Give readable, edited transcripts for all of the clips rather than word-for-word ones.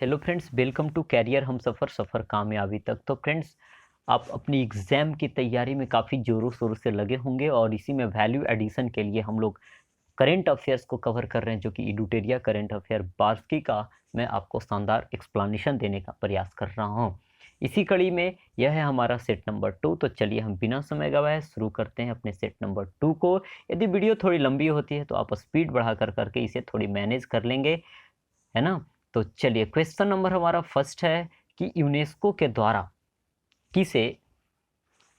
Hello friends, welcome to career हम सफ़र कामयाबी तक। तो फ्रेंड्स, आप अपनी एग्ज़ाम की तैयारी में काफ़ी ज़ोरों शोरों से लगे होंगे और इसी में वैल्यू एडिशन के लिए हम लोग करंट अफेयर्स को कवर कर रहे हैं, जो कि एडुटेरिया करंट अफेयर बार्स्की का मैं आपको शानदार एक्सप्लेनेशन देने का प्रयास कर रहा हूँ। इसी कड़ी में यह है हमारा सेट नंबर 2। तो चलिए हम बिना समय गवाए शुरू करते हैं अपने सेट नंबर 2 को। यदि वीडियो थोड़ी लंबी होती है तो आप स्पीड बढ़ा कर करके इसे थोड़ी मैनेज कर लेंगे, है ना। तो चलिए, क्वेश्चन नंबर हमारा फर्स्ट है कि यूनेस्को के द्वारा किसे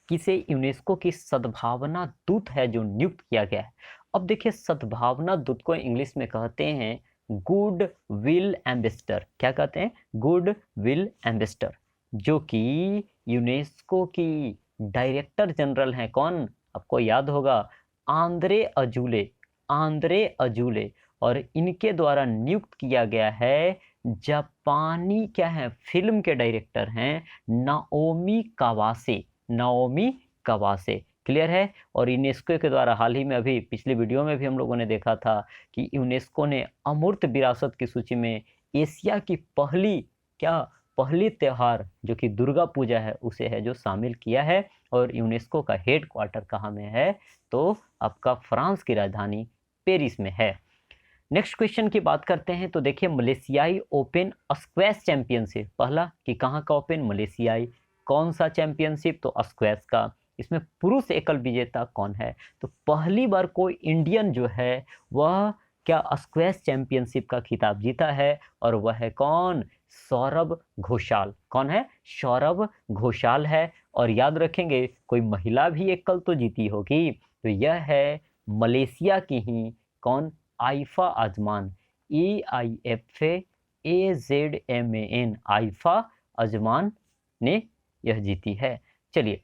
किसे यूनेस्को की सद्भावना दूत है जो नियुक्त किया गया है। अब देखिए, सद्भावना दूत को इंग्लिश में कहते हैं गुड विल एम्बेसडर। क्या कहते हैं? Good will ambassador. जो कि यूनेस्को की डायरेक्टर जनरल हैं। कौन? आपको याद होगा, आंद्रे अजूले। आंद्रे अजूले। और इनके द्वारा नियुक्त किया गया है जापानी क्या है, फिल्म के डायरेक्टर हैं नाओमी कावासे। नाओमी कावासे। क्लियर है। और यूनेस्को के द्वारा हाल ही में, अभी पिछले वीडियो में भी हम लोगों ने देखा था कि यूनेस्को ने अमूर्त विरासत की सूची में एशिया की पहली त्योहार जो कि दुर्गा पूजा है उसे है जो शामिल किया है। और यूनेस्को का हेड क्वार्टर कहाँ में है? तो आपका फ्रांस की राजधानी पेरिस में है। नेक्स्ट क्वेश्चन की बात करते हैं। तो देखिए, मलेशियाई ओपन स्क्वैश चैंपियनशिप, पहला कि कहाँ का ओपन? मलेशियाई। कौन सा चैंपियनशिप? तो स्क्वैश का। इसमें पुरुष एकल विजेता कौन है? तो पहली बार कोई इंडियन जो है वह क्या स्क्वैश चैंपियनशिप का खिताब जीता है, और वह है कौन? सौरभ घोषाल। कौन है? सौरभ घोषाल है। और याद रखेंगे, कोई महिला भी एकल तो जीती होगी, तो यह है मलेशिया की ही कौन? IIFA Ajman. AIFA AZMAN, IIFA Ajman ने यह जीती है। चलिए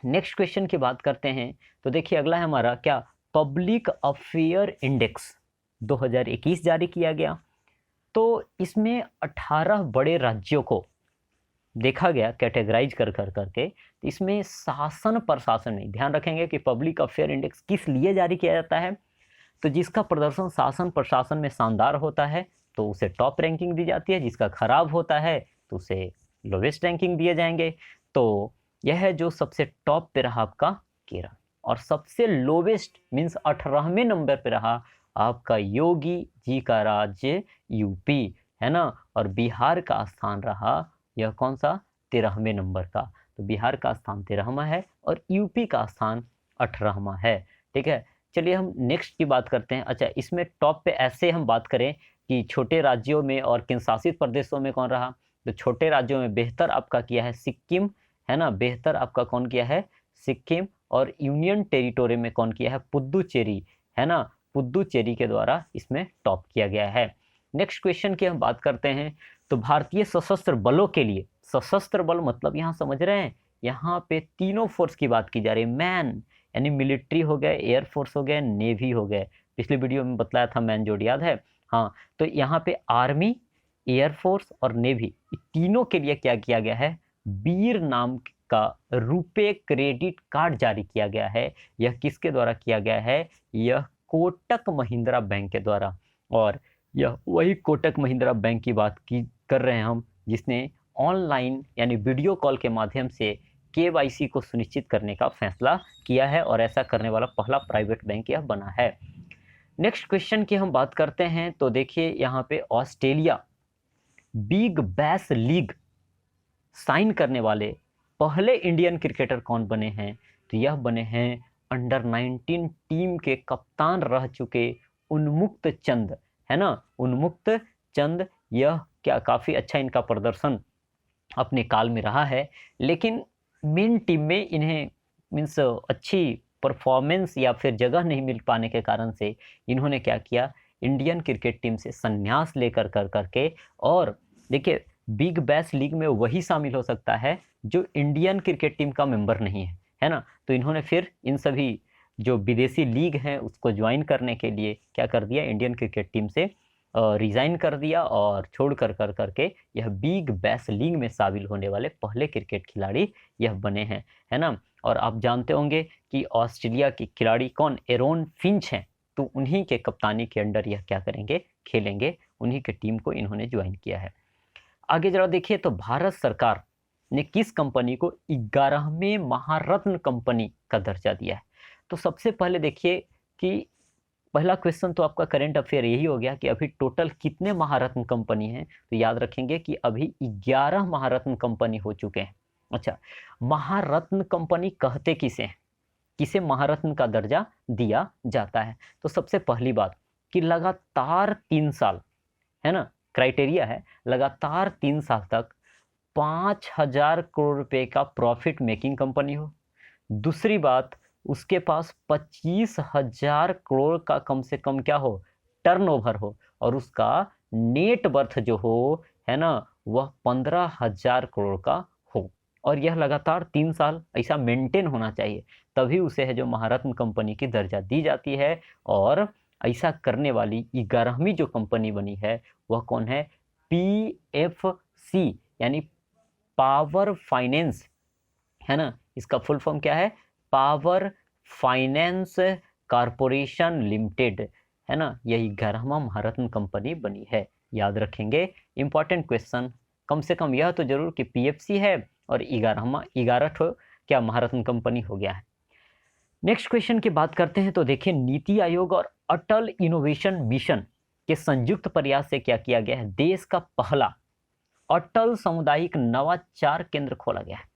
नेक्स्ट क्वेश्चन की बात करते हैं। तो देखिए, अगला है हमारा क्या? पब्लिक अफेयर इंडेक्स 2021 जारी किया गया। तो इसमें 18 बड़े राज्यों को देखा गया, कैटेगराइज कर कर करके। तो इसमें शासन प्रशासन में ध्यान रखेंगे कि पब्लिक अफेयर इंडेक्स किस लिए जारी किया जाता है। तो जिसका प्रदर्शन शासन प्रशासन में शानदार होता है तो उसे टॉप रैंकिंग दी जाती है, जिसका खराब होता है तो उसे लोवेस्ट रैंकिंग दिए जाएंगे। तो यह है जो सबसे टॉप पे रहा आपका केरल, और सबसे लोवेस्ट मीन्स 18वें नंबर पे रहा आपका योगी जी का राज्य यूपी, है ना। और बिहार का स्थान रहा यह कौन सा? 13वें नंबर का। तो बिहार का स्थान 13वां है और यूपी का स्थान 18वां है। ठीक है। चलिए हम नेक्स्ट की बात करते हैं। अच्छा, इसमें टॉप पे ऐसे हम बात करें कि छोटे राज्यों में और केंद्र शासित प्रदेशों में कौन रहा। तो छोटे राज्यों में बेहतर आपका किया है सिक्किम, है ना। बेहतर आपका कौन किया है? सिक्किम। और यूनियन टेरिटोरी में कौन किया है? पुद्दुचेरी, है ना। पुद्दुचेरी के द्वारा इसमें टॉप किया गया है। नेक्स्ट क्वेश्चन की हम बात करते हैं। तो भारतीय सशस्त्र बलों के लिए, सशस्त्र बल मतलब यहाँ समझ रहे हैं, यहाँ पे तीनों फोर्स की बात की जा रही है। मैन यानी मिलिट्री हो गए, एयरफोर्स हो गए, नेवी हो गए। पिछले वीडियो में बताया था मैन जोड़, याद है? हाँ। तो यहाँ पे आर्मी, एयरफोर्स और नेवी तीनों के लिए क्या किया गया है? वीर नाम का रुपे क्रेडिट कार्ड जारी किया गया है। यह किसके द्वारा किया गया है? यह कोटक महिंद्रा बैंक के द्वारा। और यह वही कोटक महिंद्रा बैंक की बात की कर रहे हैं हम, जिसने ऑनलाइन यानी वीडियो कॉल के माध्यम से केवाईसी को सुनिश्चित करने का फैसला किया है, और ऐसा करने वाला पहला प्राइवेट बैंक यह बना है। नेक्स्ट क्वेश्चन की हम बात करते हैं। तो देखिए, यहाँ पे Australia big bash league sign करने वाले पहले इंडियन क्रिकेटर कौन बने हैं? तो यह बने हैं अंडर 19 टीम के कप्तान रह चुके उन्मुक्त चंद, है ना। उन्मुक्त चंद, यह क्या काफी अच्छा इनका प्रदर्शन अपने काल में रहा है, लेकिन मेन टीम में इन्हें मीन्स अच्छी परफॉर्मेंस या फिर जगह नहीं मिल पाने के कारण से इन्होंने क्या किया? इंडियन क्रिकेट टीम से संन्यास लेकर कर करके। और देखिए, बिग बैश लीग में वही शामिल हो सकता है जो इंडियन क्रिकेट टीम का मेंबर नहीं है, है ना। तो इन्होंने फिर इन सभी जो विदेशी लीग हैं उसको ज्वाइन करने के लिए क्या कर दिया? इंडियन क्रिकेट टीम से रिज़ाइन कर दिया और छोड़ कर कर करके यह बिग बैश लीग में शामिल होने वाले पहले क्रिकेट खिलाड़ी यह बने हैं, है ना। और आप जानते होंगे कि ऑस्ट्रेलिया की खिलाड़ी कौन? एरोन फिंच हैं। तो उन्हीं के कप्तानी के अंडर यह क्या करेंगे? खेलेंगे। उन्हीं के टीम को इन्होंने ज्वाइन किया है। आगे जरा देखिए तो भारत सरकार ने किस कंपनी को 11वें महारत्न कंपनी का दर्जा दिया है। तो सबसे पहले देखिए कि पहला क्वेश्चन तो आपका करंट अफेयर यही हो गया कि अभी टोटल कितने महारत्न कंपनी हैं। तो याद रखेंगे कि अभी 11 महारत्न कंपनी हो चुके हैं। अच्छा, महारत्न कंपनी कहते किसे हैं, किसे महारत्न का दर्जा दिया जाता है। तो सबसे पहली बात कि लगातार 3 साल, है ना, क्राइटेरिया है, लगातार 3 साल तक 5,000 करोड़ रुपए का प्रॉफिट मेकिंग कंपनी हो। दूसरी बात, उसके पास 25,000 करोड़ का कम से कम क्या हो, टर्नओवर हो, और उसका नेट वर्थ जो हो, है ना, वह 15,000 करोड़ का हो, और यह लगातार 3 साल ऐसा मेंटेन होना चाहिए, तभी उसे है जो महारत्न कंपनी की दर्जा दी जाती है। और ऐसा करने वाली 11वीं जो कंपनी बनी है वह कौन है, PFC यानी पावर फाइनेंस, है ना, इसका फुल फॉर्म क्या है, पावर फाइनेंस कारपोरेशन लिमिटेड, है ना, यही 11वां महारत्न कंपनी बनी है। याद रखेंगे, इंपॉर्टेंट क्वेश्चन, कम से कम यह तो जरूर कि PFC है और 11 क्या महारत्न कंपनी हो गया है। नेक्स्ट क्वेश्चन की बात करते हैं तो देखिए, नीति आयोग और अटल इनोवेशन मिशन के संयुक्त प्रयास से क्या किया गया है, देश का पहला अटल सामुदायिक नवाचार केंद्र खोला गया है।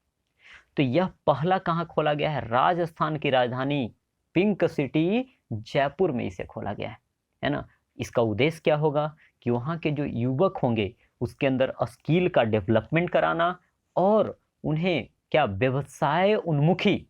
तो यह पहला कहाँ खोला गया है, राजस्थान की राजधानी पिंक सिटी जयपुर में इसे खोला गया है ना। इसका उद्देश्य क्या होगा कि वहाँ के जो युवक होंगे उसके अंदर स्किल का डेवलपमेंट कराना और उन्हें क्या व्यवसाय उन्मुखी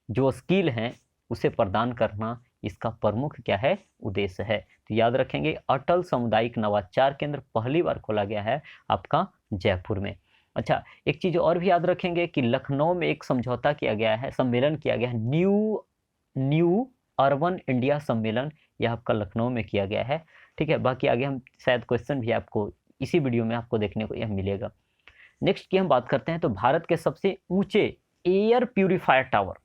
जो स्किल हैं उसे प्रदान करना, इसका प्रमुख क्या है, उद्देश्य है। तो याद रखेंगे, अटल सामुदायिक नवाचार केंद्र पहली बार खोला गया है आपका जयपुर में। अच्छा, एक चीज और भी याद रखेंगे कि लखनऊ में एक समझौता किया गया है, सम्मेलन किया गया है, न्यू अर्बन इंडिया सम्मेलन, यह आपका लखनऊ में किया गया है। ठीक है, बाकी आगे हम शायद क्वेश्चन भी आपको इसी वीडियो में आपको देखने को यह मिलेगा। नेक्स्ट की हम बात करते हैं तो भारत के सबसे ऊंचे एयर प्यूरिफायर टावर,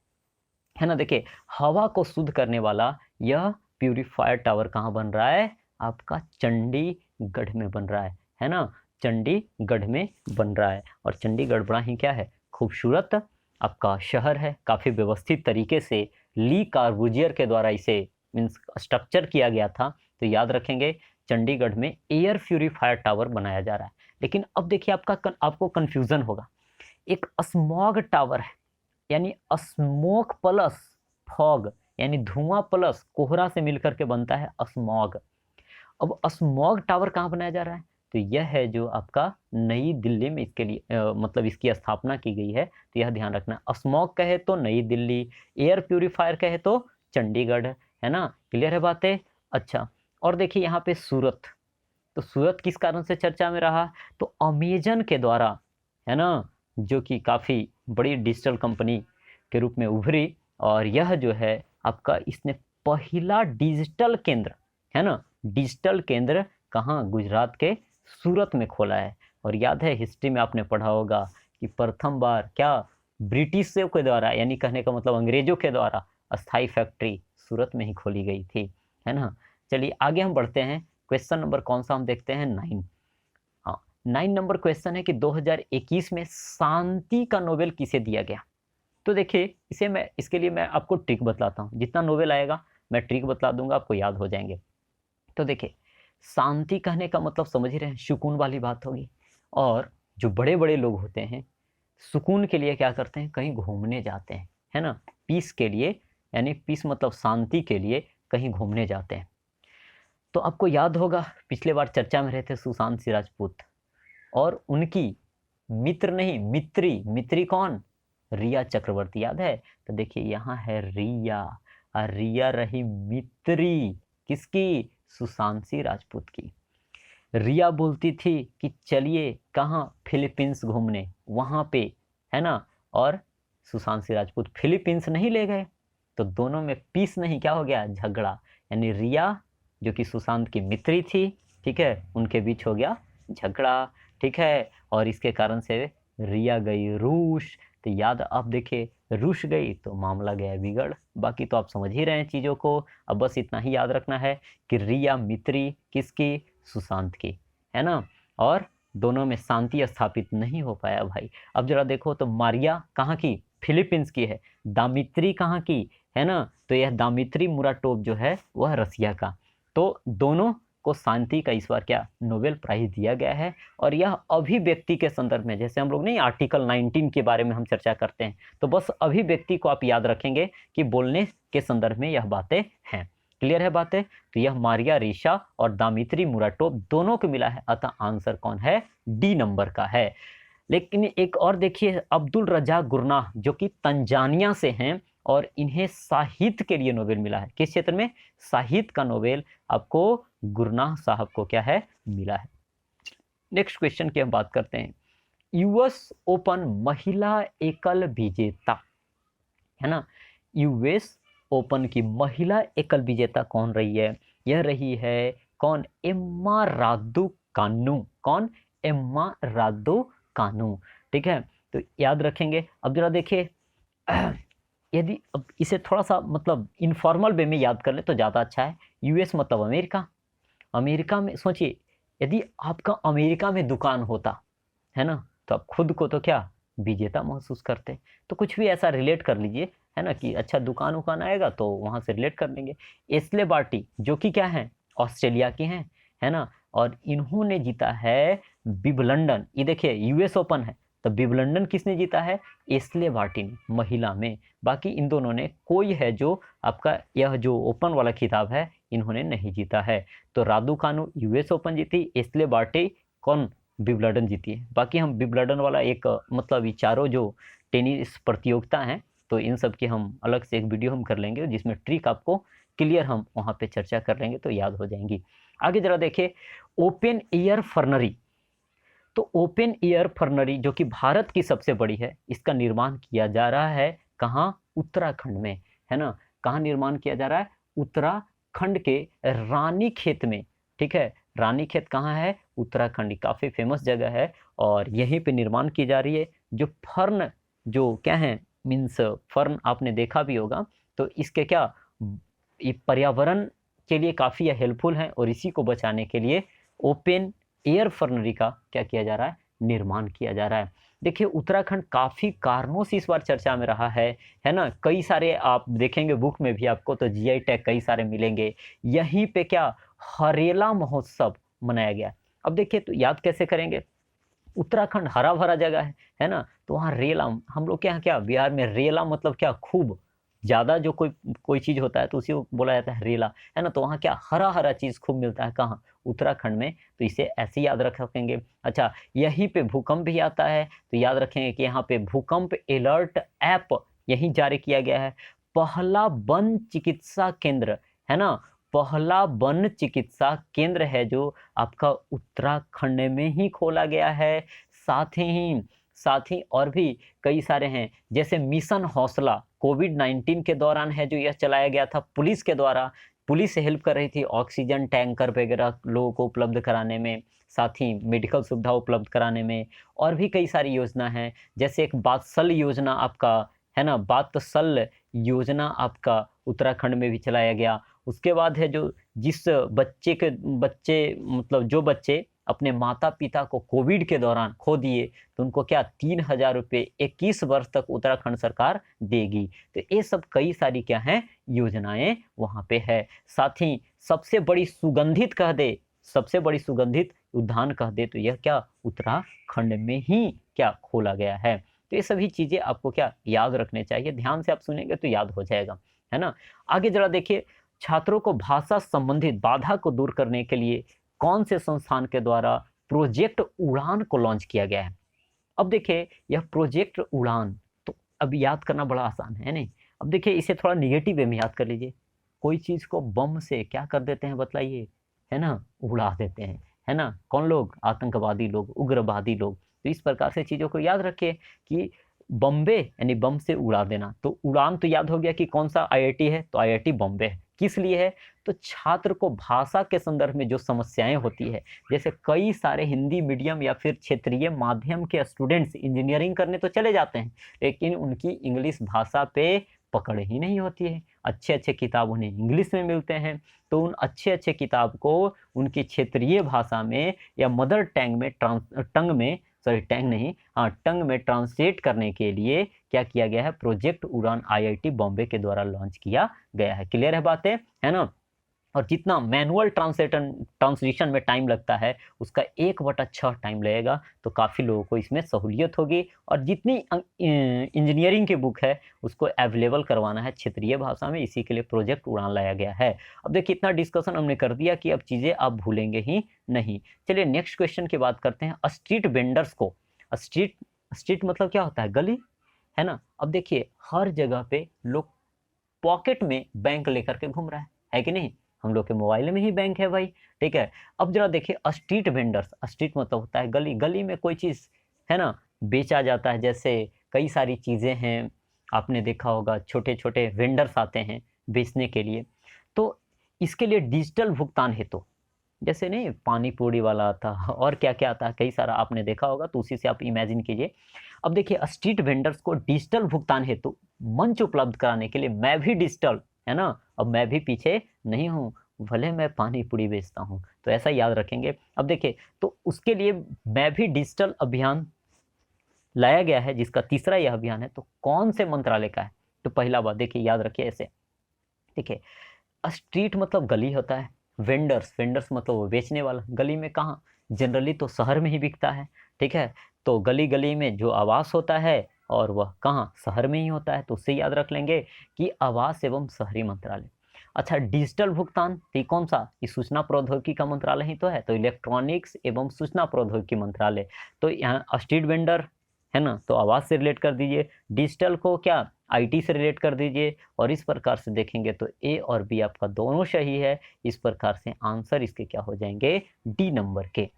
है ना, देखिए हवा को शुद्ध करने वाला यह प्यूरिफायर टावर कहाँ बन रहा है, आपका चंडीगढ़ में बन रहा है ना, चंडीगढ़ में बन रहा है। और चंडीगढ़ बड़ा ही क्या है, खूबसूरत आपका शहर है, काफ़ी व्यवस्थित तरीके से ली कार्बूजियर के द्वारा इसे मीन्स स्ट्रक्चर किया गया था। तो याद रखेंगे, चंडीगढ़ में एयर प्यूरिफायर टावर बनाया जा रहा है। लेकिन अब देखिए आपको कन्फ्यूज़न होगा, एक स्मॉग टावर है, यानी स्मोक प्लस फॉग, यानी धुआं प्लस कोहरा से मिलकर के बनता है स्मॉग। अब स्मॉग टावर कहाँ बनाया जा रहा है, तो यह है जो आपका नई दिल्ली में इसके लिए मतलब इसकी स्थापना की गई है। तो यह ध्यान रखना, स्मॉग कहे तो नई दिल्ली, एयर प्यूरिफायर कहे तो चंडीगढ़, है ना, क्लियर है बातें। अच्छा, और देखिए यहाँ पे सूरत, तो सूरत किस कारण से चर्चा में रहा, तो अमेजन के द्वारा, है ना, जो कि काफ़ी बड़ी डिजिटल कंपनी के रूप में उभरी, और यह जो है आपका इसने पहला डिजिटल केंद्र, है ना, डिजिटल केंद्र कहाँ, गुजरात के सूरत में खोला है। और याद है हिस्ट्री में आपने पढ़ा होगा कि प्रथम बार क्या ब्रिटिशों के द्वारा, यानी कहने का मतलब अंग्रेजों के द्वारा अस्थाई फैक्ट्री सूरत में ही खोली गई थी, है ना। चलिए आगे हम बढ़ते हैं, क्वेश्चन नंबर कौन सा हम देखते हैं, 9। हाँ, 9 नंबर क्वेश्चन है कि 2021 में शांति का नोबेल किसे दिया गया। तो देखिए इसके लिए मैं आपको ट्रिक बतलाता हूँ, जितना नोबेल आएगा मैं ट्रिक बतला दूंगा, आपको याद हो जाएंगे। तो देखिए, शांति कहने का मतलब समझ ही रहे हैं, सुकून वाली बात होगी। और जो बड़े बड़े लोग होते हैं सुकून के लिए क्या करते हैं, कहीं घूमने जाते हैं, है ना, पीस के लिए, यानी पीस मतलब शांति के लिए कहीं घूमने जाते हैं। तो आपको याद होगा पिछले बार चर्चा में रहे थे सुशांत सिंह राजपूत, और उनकी मित्र नहीं मित्री कौन, रिया चक्रवर्ती, याद है। तो देखिए यहाँ है रिया, और रिया रही मित्री किसकी, सुशांत सिंह राजपूत की। रिया बोलती थी कि चलिए कहाँ, फिलीपींस घूमने, वहाँ पे, है ना, और सुशांत सिंह राजपूत फिलीपींस नहीं ले गए, तो दोनों में पीस नहीं, क्या हो गया, झगड़ा। यानी रिया जो कि सुशांत की मित्री थी, ठीक है, उनके बीच हो गया झगड़ा, ठीक है, और इसके कारण से रिया गई रूस। तो याद आप देखिए, रूस गई तो मामला गया बिगड़। बाकी तो आप समझ ही रहे हैं चीज़ों को, अब बस इतना ही याद रखना है कि रिया मित्री किसकी, सुशांत की, है ना, और दोनों में शांति स्थापित नहीं हो पाया भाई। अब जरा देखो तो मारिया कहाँ की, फिलीपींस की है, दामित्री कहाँ की है ना, तो यह दामित्री मुराटोव जो है वह रसिया का। तो दोनों को शांति का इस बार क्या नोबेल प्राइज दिया गया है। और यह अभिव्यक्ति के संदर्भ में, जैसे हम लोग नहीं आर्टिकल 19 के बारे में हम चर्चा करते हैं, तो बस अभिव्यक्ति को आप याद रखेंगे कि बोलने के संदर्भ में यह बातें हैं। क्लियर है बातें? तो यह मारिया रेशा और दामित्री मुराटोव दोनों को मिला है, अतः आंसर कौन है, डी नंबर का है। लेकिन एक और देखिए, अब्दुल रज़ाक गुरनाह जो कि तंजानिया से हैं और इन्हें साहित्य के लिए नोबेल मिला है। किस क्षेत्र में? साहित्य का नोबेल आपको गुरनाह साहब को क्या है, मिला है। नेक्स्ट क्वेश्चन की हम बात करते हैं। यूएस ओपन महिला एकल विजेता है ना, यूएस ओपन की महिला एकल विजेता कौन रही है? यह रही है कौन, एम्मा रादुकानु। कौन? Emma Raducanu. ठीक है, तो याद रखेंगे। अब जरा देखिए, यदि अब इसे थोड़ा सा मतलब इनफॉर्मल वे में याद कर ले तो ज़्यादा अच्छा है। यूएस मतलब अमेरिका। अमेरिका में सोचिए, यदि आपका अमेरिका में दुकान होता है ना, तो आप खुद को तो क्या विजेता महसूस करते। तो कुछ भी ऐसा रिलेट कर लीजिए है ना, कि अच्छा दुकान उकान आएगा तो वहाँ से रिलेट कर लेंगे। एस्ले बार्टी जो कि क्या है, ऑस्ट्रेलिया की हैं है ना, और इन्होंने जीता है विंबलडन। ये देखिए यूएस ओपन है तो विंबलडन किसने जीता है? एस्ले बार्टी ने, महिला में। बाकी इन दोनों ने कोई है जो आपका यह जो ओपन वाला खिताब है इन्होंने नहीं जीता है। तो रादुकानु यूएस ओपन जीती, एस्ले बार्टी कौन, विंबलडन जीती है। बाकी हम विंबलडन वाला एक मतलब ये चारों जो टेनिस प्रतियोगिता हैं, तो इन सब की हम अलग से एक वीडियो हम कर लेंगे जिसमें ट्रिक आपको क्लियर हम वहाँ पे चर्चा कर लेंगे तो याद हो जाएंगी। आगे जरा देखिए, ओपन एयर फर्नरी। तो ओपन एयर फर्नरी जो कि भारत की सबसे बड़ी है, इसका निर्माण किया जा रहा है कहाँ? उत्तराखंड में है ना। कहाँ निर्माण किया जा रहा है? उत्तराखंड के रानीखेत में। ठीक है, रानीखेत कहाँ है? उत्तराखंड, काफ़ी फेमस जगह है और यहीं पे निर्माण की जा रही है। जो फर्न जो क्या है, मीन्स फर्न आपने देखा भी होगा, तो इसके क्या ये पर्यावरण के लिए काफ़ी हेल्पफुल है और इसी को बचाने के लिए ओपन एयर फर्नरी का क्या किया जा रहा है, निर्माण किया जा रहा है। देखिए उत्तराखंड काफ़ी कारणों से इस बार चर्चा में रहा है ना। कई सारे आप देखेंगे बुक में भी आपको तो जीआई टैग कई सारे मिलेंगे। यहीं पे क्या हरेला महोत्सव मनाया गया। अब देखिए तो याद कैसे करेंगे, उत्तराखंड हरा भरा जगह है ना, तो वहाँ रेला, हम लोग के यहाँ क्या बिहार में रेला मतलब क्या, खूब ज़्यादा जो कोई चीज़ होता है तो उसी को बोला जाता है रेला है ना। तो वहाँ क्या हरा हरा चीज़ खूब मिलता है, कहाँ? उत्तराखंड में। तो इसे ऐसे याद रखेंगे। अच्छा, यहीं पे भूकंप भी आता है तो याद रखेंगे कि यहाँ पे भूकंप अलर्ट ऐप यहीं जारी किया गया है। पहला वन चिकित्सा केंद्र है ना, पहला वन चिकित्सा केंद्र है जो आपका उत्तराखंड में ही खोला गया है। साथ ही और भी कई सारे हैं, जैसे मिशन हौसला कोविड-19 के दौरान है जो यह चलाया गया था पुलिस के द्वारा। पुलिस हेल्प कर रही थी ऑक्सीजन टैंकर वगैरह लोगों को उपलब्ध कराने में, साथ ही मेडिकल सुविधा उपलब्ध कराने में। और भी कई सारी योजना हैं, जैसे एक वात्सल योजना आपका है ना, वात्सल योजना आपका उत्तराखंड में भी चलाया गया। उसके बाद है जो जिस बच्चे मतलब जो बच्चे अपने माता पिता को कोविड के दौरान खो दिए तो उनको क्या 3,000 रुपये 21 वर्ष तक उत्तराखंड सरकार देगी। तो ये सब कई सारी क्या हैं योजनाएं वहाँ पे है। साथ ही सबसे बड़ी सुगंधित उद्यान कह दे तो यह क्या उत्तराखंड में ही क्या खोला गया है। तो ये सभी चीज़ें आपको क्या याद रखने चाहिए, ध्यान से आप सुनेंगे तो याद हो जाएगा है ना। आगे जरा देखिए, छात्रों को भाषा संबंधित बाधा को दूर करने के लिए कौन से संस्थान के द्वारा प्रोजेक्ट उड़ान को लॉन्च किया गया है। अब देखिए यह प्रोजेक्ट उड़ान तो अब याद करना बड़ा आसान है नहीं। अब देखिए इसे थोड़ा निगेटिव वे में याद कर लीजिए। कोई चीज़ को बम से क्या कर देते हैं बतलाइए, है ना, उड़ा देते हैं है ना। कौन लोग? आतंकवादी लोग, उग्रवादी लोग। तो इस प्रकार से चीज़ों को याद रखिए कि बॉम्बे यानी बम से उड़ा देना। तो उड़ान तो याद हो गया कि कौन सा आईआईटी है, तो आईआईटी बॉम्बे है। किस लिए है? तो छात्र को भाषा के संदर्भ में जो समस्याएं होती है, जैसे कई सारे हिंदी मीडियम या फिर क्षेत्रीय माध्यम के स्टूडेंट्स इंजीनियरिंग करने तो चले जाते हैं, लेकिन उनकी इंग्लिश भाषा पे पकड़ ही नहीं होती है। अच्छे अच्छे किताब उन्हें इंग्लिश में मिलते हैं, तो उन अच्छे अच्छे किताब को उनकी क्षेत्रीय भाषा में या मदर टंग में ट्रांसलेट करने के लिए क्या किया गया है, प्रोजेक्ट उड़ान आईआईटी बॉम्बे के द्वारा लॉन्च किया गया है। क्लियर है बातें, है ना। और जितना मैनुअल ट्रांसलेशन में टाइम लगता है उसका 1/6 टाइम लगेगा, तो काफ़ी लोगों को इसमें सहूलियत होगी। और जितनी इंजीनियरिंग की बुक है उसको अवेलेबल करवाना है क्षेत्रीय भाषा में, इसी के लिए प्रोजेक्ट उड़ान लाया गया है। अब देखिए इतना डिस्कशन हमने कर दिया कि अब चीज़ें आप भूलेंगे ही नहीं। चलिए नेक्स्ट क्वेश्चन की बात करते हैं। स्ट्रीट वेंडर्स को, स्ट्रीट मतलब क्या होता है, गली, है ना। अब देखिए हर जगह पे लोग पॉकेट में बैंक लेकर के घूम रहा है कि नहीं, हम लोग के मोबाइल में ही बैंक है भाई, ठीक है। अब जरा देखिए स्ट्रीट वेंडर्स, स्ट्रीट मतलब होता है गली, गली में कोई चीज़ है ना बेचा जाता है, जैसे कई सारी चीज़ें हैं, आपने देखा होगा छोटे छोटे वेंडर्स आते हैं बेचने के लिए। तो इसके लिए डिजिटल भुगतान हेतु, जैसे नहीं पानी पूरी वाला आता और क्या क्या आता है, कई सारा आपने देखा होगा, तो उसी से आप इमेजिन कीजिए। अब देखिए स्ट्रीट वेंडर्स को डिजिटल भुगतान हेतु मंच उपलब्ध कराने के लिए, मैं भी डिजिटल, है ना, अब मैं भी पीछे नहीं हूँ, भले मैं पानी पूरी बेचता हूँ, तो ऐसा याद रखेंगे। अब देखिए तो उसके लिए मैं भी डिजिटल अभियान लाया गया है, जिसका तीसरा यह अभियान है। तो कौन से मंत्रालय का है, तो पहला बात देखिए याद रखिए ऐसे, ठीक है। स्ट्रीट मतलब गली होता है, वेंडर्स, वेंडर्स मतलब वो बेचने वाला, गली में कहाँ, जनरली तो शहर में ही बिकता है, ठीक है। तो गली गली में जो आवास होता है और वह कहाँ, शहर में ही होता है, तो उससे याद रख लेंगे कि आवास एवं शहरी मंत्रालय। अच्छा डिजिटल भुगतान, तो कौन सा, ये सूचना प्रौद्योगिकी का मंत्रालय ही तो है, तो इलेक्ट्रॉनिक्स एवं सूचना प्रौद्योगिकी मंत्रालय। तो यहाँ स्ट्रीट वेंडर है ना, तो आवास से रिलेट कर दीजिए, डिजिटल को क्या आईटी से रिलेट कर दीजिए, और इस प्रकार से देखेंगे तो ए और बी आपका दोनों सही है। इस प्रकार से आंसर इसके क्या हो जाएंगे, डी नंबर के।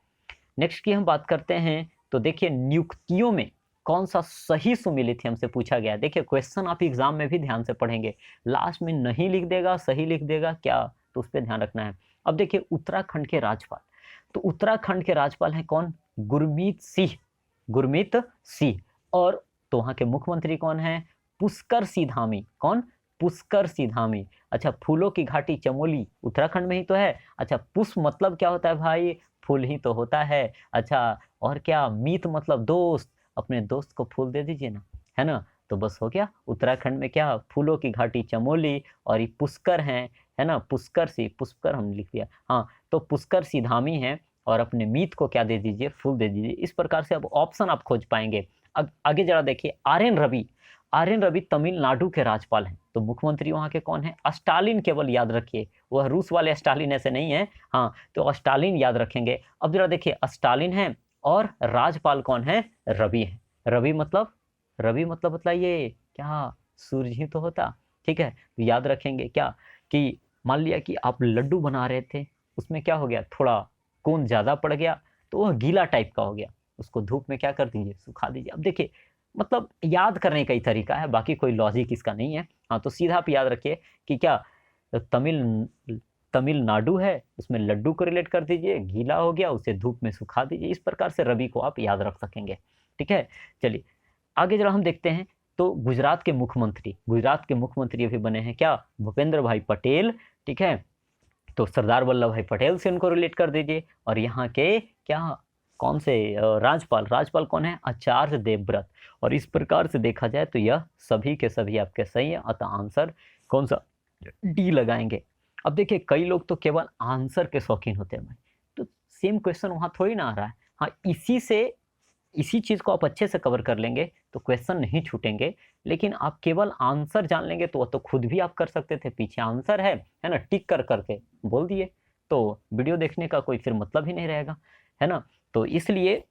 नेक्स्ट की हम बात करते हैं, तो देखिए नियुक्तियों में कौन सा सही सुमेलित है, हमसे पूछा गया है। देखिए क्वेश्चन आप एग्जाम में भी ध्यान से पढ़ेंगे, लास्ट में नहीं लिख देगा सही लिख देगा क्या, तो उस पर ध्यान रखना है। अब देखिए उत्तराखंड के राज्यपाल, तो उत्तराखंड के राज्यपाल हैं कौन, गुरमीत सिंह, गुरमीत सिंह। और तो वहाँ के मुख्यमंत्री कौन है, पुष्कर सिंह धामी, कौन, पुष्कर सिंह धामी। अच्छा फूलों की घाटी चमोली उत्तराखंड में ही तो है। अच्छा पुष्प मतलब क्या होता है भाई, फूल ही तो होता है। अच्छा और क्या, मीत मतलब दोस्त, अपने दोस्त को फूल दे दीजिए ना, है ना। तो बस हो गया, उत्तराखंड में क्या, फूलों की घाटी चमोली, और ये पुष्कर हैं, है ना, पुष्कर सिंह, पुष्कर हमने लिख दिया, हाँ। तो पुष्कर सिंह धामी हैं, और अपने मीत को क्या दे दीजिए, फूल दे दीजिए। इस प्रकार से अब ऑप्शन आप खोज पाएंगे। अब आगे जरा देखिए आर.एन. रवि, आर.एन. रवि तमिलनाडु के राज्यपाल हैं, तो मुख्यमंत्री वहाँ के कौन है, स्टालिन, केवल याद रखिए, वह रूस वाले स्टालिन ऐसे नहीं है, हाँ, तो स्टालिन याद रखेंगे। अब जरा देखिए स्टालिन है और राज्यपाल कौन है, रवि है। रवि मतलब, रवि मतलब बताइए क्या, सूरज ही तो होता, ठीक है। तो याद रखेंगे क्या, कि मान लिया कि आप लड्डू बना रहे थे, उसमें क्या हो गया, थोड़ा कोन ज़्यादा पड़ गया, तो वह गीला टाइप का हो गया, उसको धूप में क्या कर दीजिए, सुखा दीजिए। अब देखिए मतलब याद करने का ही तरीका है, बाकी कोई लॉजिक इसका नहीं है, हाँ। तो सीधा आप याद रखिए कि क्या, तमिलनाडु है, उसमें लड्डू को रिलेट कर दीजिए, गीला हो गया उसे धूप में सुखा दीजिए। इस प्रकार से रवि को आप याद रख सकेंगे, ठीक है। चलिए आगे जरा हम देखते हैं, तो गुजरात के मुख्यमंत्री, गुजरात के मुख्यमंत्री अभी बने हैं क्या, भूपेंद्र भाई पटेल, ठीक है। तो सरदार वल्लभ भाई पटेल से उनको रिलेट कर दीजिए। और यहाँ के क्या, कौन से राज्यपाल, राज्यपाल कौन है, आचार्य देवव्रत। और इस प्रकार से देखा जाए तो यह सभी के सभी आपके सही है, अतः आंसर कौन सा, डी लगाएंगे। अब देखिए कई लोग तो केवल आंसर के शौकीन होते हैं भाई, तो सेम क्वेश्चन वहाँ थोड़ी ना आ रहा है, हाँ इसी चीज़ को आप अच्छे से कवर कर लेंगे तो क्वेश्चन नहीं छूटेंगे। लेकिन आप केवल आंसर जान लेंगे तो वह तो खुद भी आप कर सकते थे, पीछे आंसर है ना, टिक कर करके बोल दिए, तो वीडियो देखने का कोई फिर मतलब ही नहीं रहेगा, है ना। तो इसलिए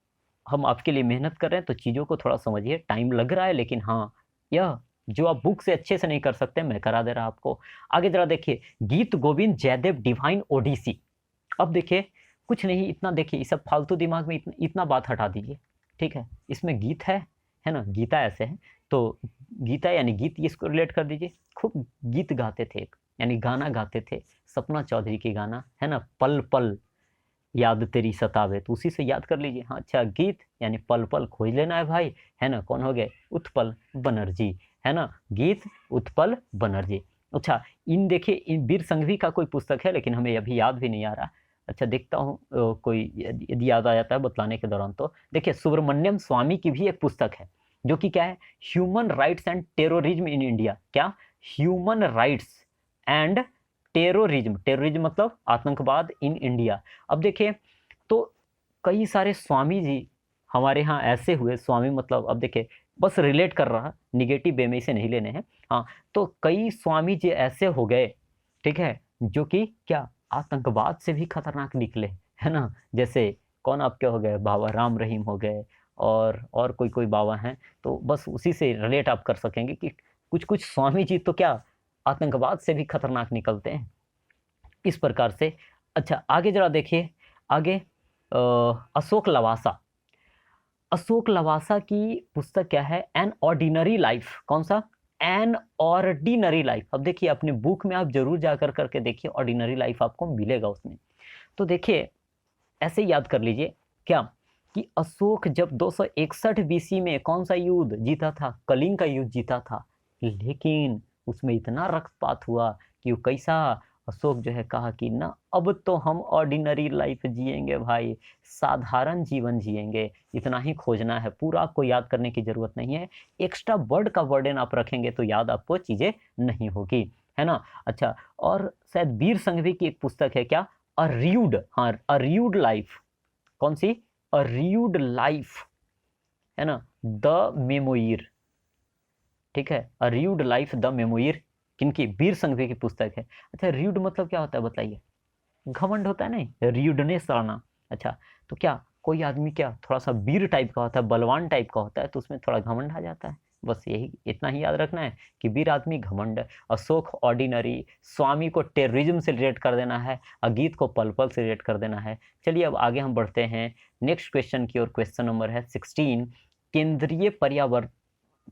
हम आपके लिए मेहनत कर रहे हैं, तो चीज़ों को थोड़ा समझिए, टाइम लग रहा है, लेकिन हाँ यह जो आप बुक से अच्छे से नहीं कर सकते मैं करा दे रहा आपको। आगे जरा देखिए, गीत गोविंद जयदेव डिवाइन ओडिसी। अब देखिए कुछ नहीं, इतना देखिए, ये सब फालतू दिमाग में इतना बात हटा दीजिए, ठीक है। इसमें गीत है ना, गीता ऐसे है, तो गीता यानी गीत, इसको रिलेट कर दीजिए। खूब गीत गाते थे, यानी गाना गाते थे, सपना चौधरी की गाना है ना, पल पल याद तेरी सतावे, तो उसी से याद कर लीजिए। हाँ अच्छा, गीत यानी पल पल खोज लेना है भाई, है ना, कौन हो गए, उत्पल बनर्जी, है ना, गीत उत्पल बनर्जी। अच्छा, इन देखिए इन वीर संघवी का कोई पुस्तक है लेकिन हमें अभी याद भी नहीं आ रहा। अच्छा देखता हूँ कोई यदि याद आ जाता है बतलाने के दौरान। तो देखिए सुब्रमण्यम स्वामी की भी एक पुस्तक है जो कि क्या है, human rights and terrorism in India. क्या, human rights and terrorism, terrorism मतलब आतंकवाद इन इंडिया। अब देखिए तो कई सारे स्वामी जी हमारे यहाँ ऐसे हुए, स्वामी मतलब अब देखिए बस रिलेट कर रहा, निगेटिव वे में इसे नहीं लेने हैं। हाँ, तो कई स्वामी जी ऐसे हो गए, ठीक है, जो कि क्या आतंकवाद से भी खतरनाक निकले, है ना। जैसे कौन आपके हो गए, बाबा राम रहीम हो गए, और कोई कोई बाबा हैं, तो बस उसी से रिलेट आप कर सकेंगे कि कुछ कुछ स्वामी जी तो क्या आतंकवाद से भी खतरनाक निकलते हैं, इस प्रकार से। अच्छा आगे जरा देखिए, आगे अशोक लवासा, अशोक लवासा की पुस्तक क्या है, एन ऑर्डिनरी लाइफ। कौन सा, एन ऑर्डिनरी लाइफ। अब देखिए अपने बुक में आप जरूर जाकर करके देखिए, ऑर्डिनरी लाइफ आपको मिलेगा उसमें। तो देखिए ऐसे याद कर लीजिए क्या, कि अशोक जब 261 बीसी में कौन सा युद्ध जीता था, कलिंग का युद्ध जीता था, लेकिन उसमें इतना रक्तपात हुआ कि वो कैसा, अशोक जो है कहा कि ना अब तो हम ऑर्डिनरी लाइफ जिएंगे भाई, साधारण जीवन जिएंगे, इतना ही खोजना है, पूरा आपको याद करने की जरूरत नहीं है, एक्स्ट्रा वर्ड का वर्डन आप रखेंगे तो याद आपको चीजें नहीं होगी, है ना। अच्छा, और शायद वीर संघवी की एक पुस्तक है क्या, अ र्यूड, हाँ अ र्यूड लाइफ। कौन सी, अ र्यूड लाइफ, है ना, द मेमोइर, ठीक है, अ र्यूड लाइफ द मेमोइर, किनकी, वीर संघवी की पुस्तक है। अच्छा र्यूड मतलब क्या होता है बताइए, घमंड होता है नहीं, र्यूडनेस आना। अच्छा, तो क्या कोई आदमी क्या थोड़ा सा वीर टाइप का होता है, बलवान टाइप का होता है, तो उसमें थोड़ा घमंड आ जाता है, बस यही इतना ही याद रखना है कि वीर आदमी घमंड, अशोक ऑर्डिनरी, स्वामी को टेररिज्म से रिलेट कर देना है, अगीत को पल पल से रिलेट कर देना है। चलिए अब आगे हम बढ़ते हैं नेक्स्ट क्वेश्चन की ओर। क्वेश्चन नंबर है 16। केंद्रीय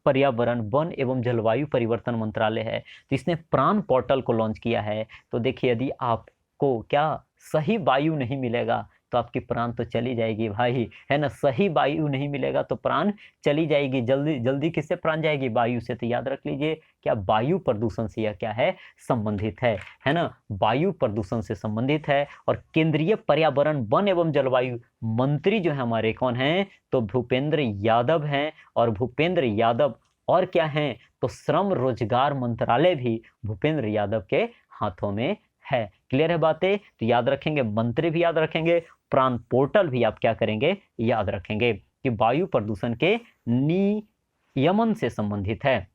पर्यावरण वन एवं जलवायु परिवर्तन मंत्रालय है, तो इसने प्राण पोर्टल को लॉन्च किया है। तो देखिए यदि आपको क्या सही वायु नहीं मिलेगा तो आपकी प्राण तो चली जाएगी भाई, है ना, सही वायु नहीं मिलेगा तो प्राण चली जाएगी। जल्दी जल्दी किससे प्राण जाएगी, वायु से। तो याद रख लीजिए क्या वायु प्रदूषण से यह क्या है, संबंधित है ना, वायु प्रदूषण से संबंधित है। और केंद्रीय पर्यावरण वन एवं जलवायु मंत्री जो है हमारे कौन है, तो भूपेंद्र यादव हैं। और भूपेंद्र यादव और क्या हैं, तो श्रम रोजगार मंत्रालय भी भूपेंद्र यादव के हाथों में है। क्लियर है बातें, तो याद रखेंगे, मंत्री भी याद रखेंगे, प्राण पोर्टल भी आप क्या करेंगे, याद रखेंगे कि वायु प्रदूषण के नियमन से संबंधित है।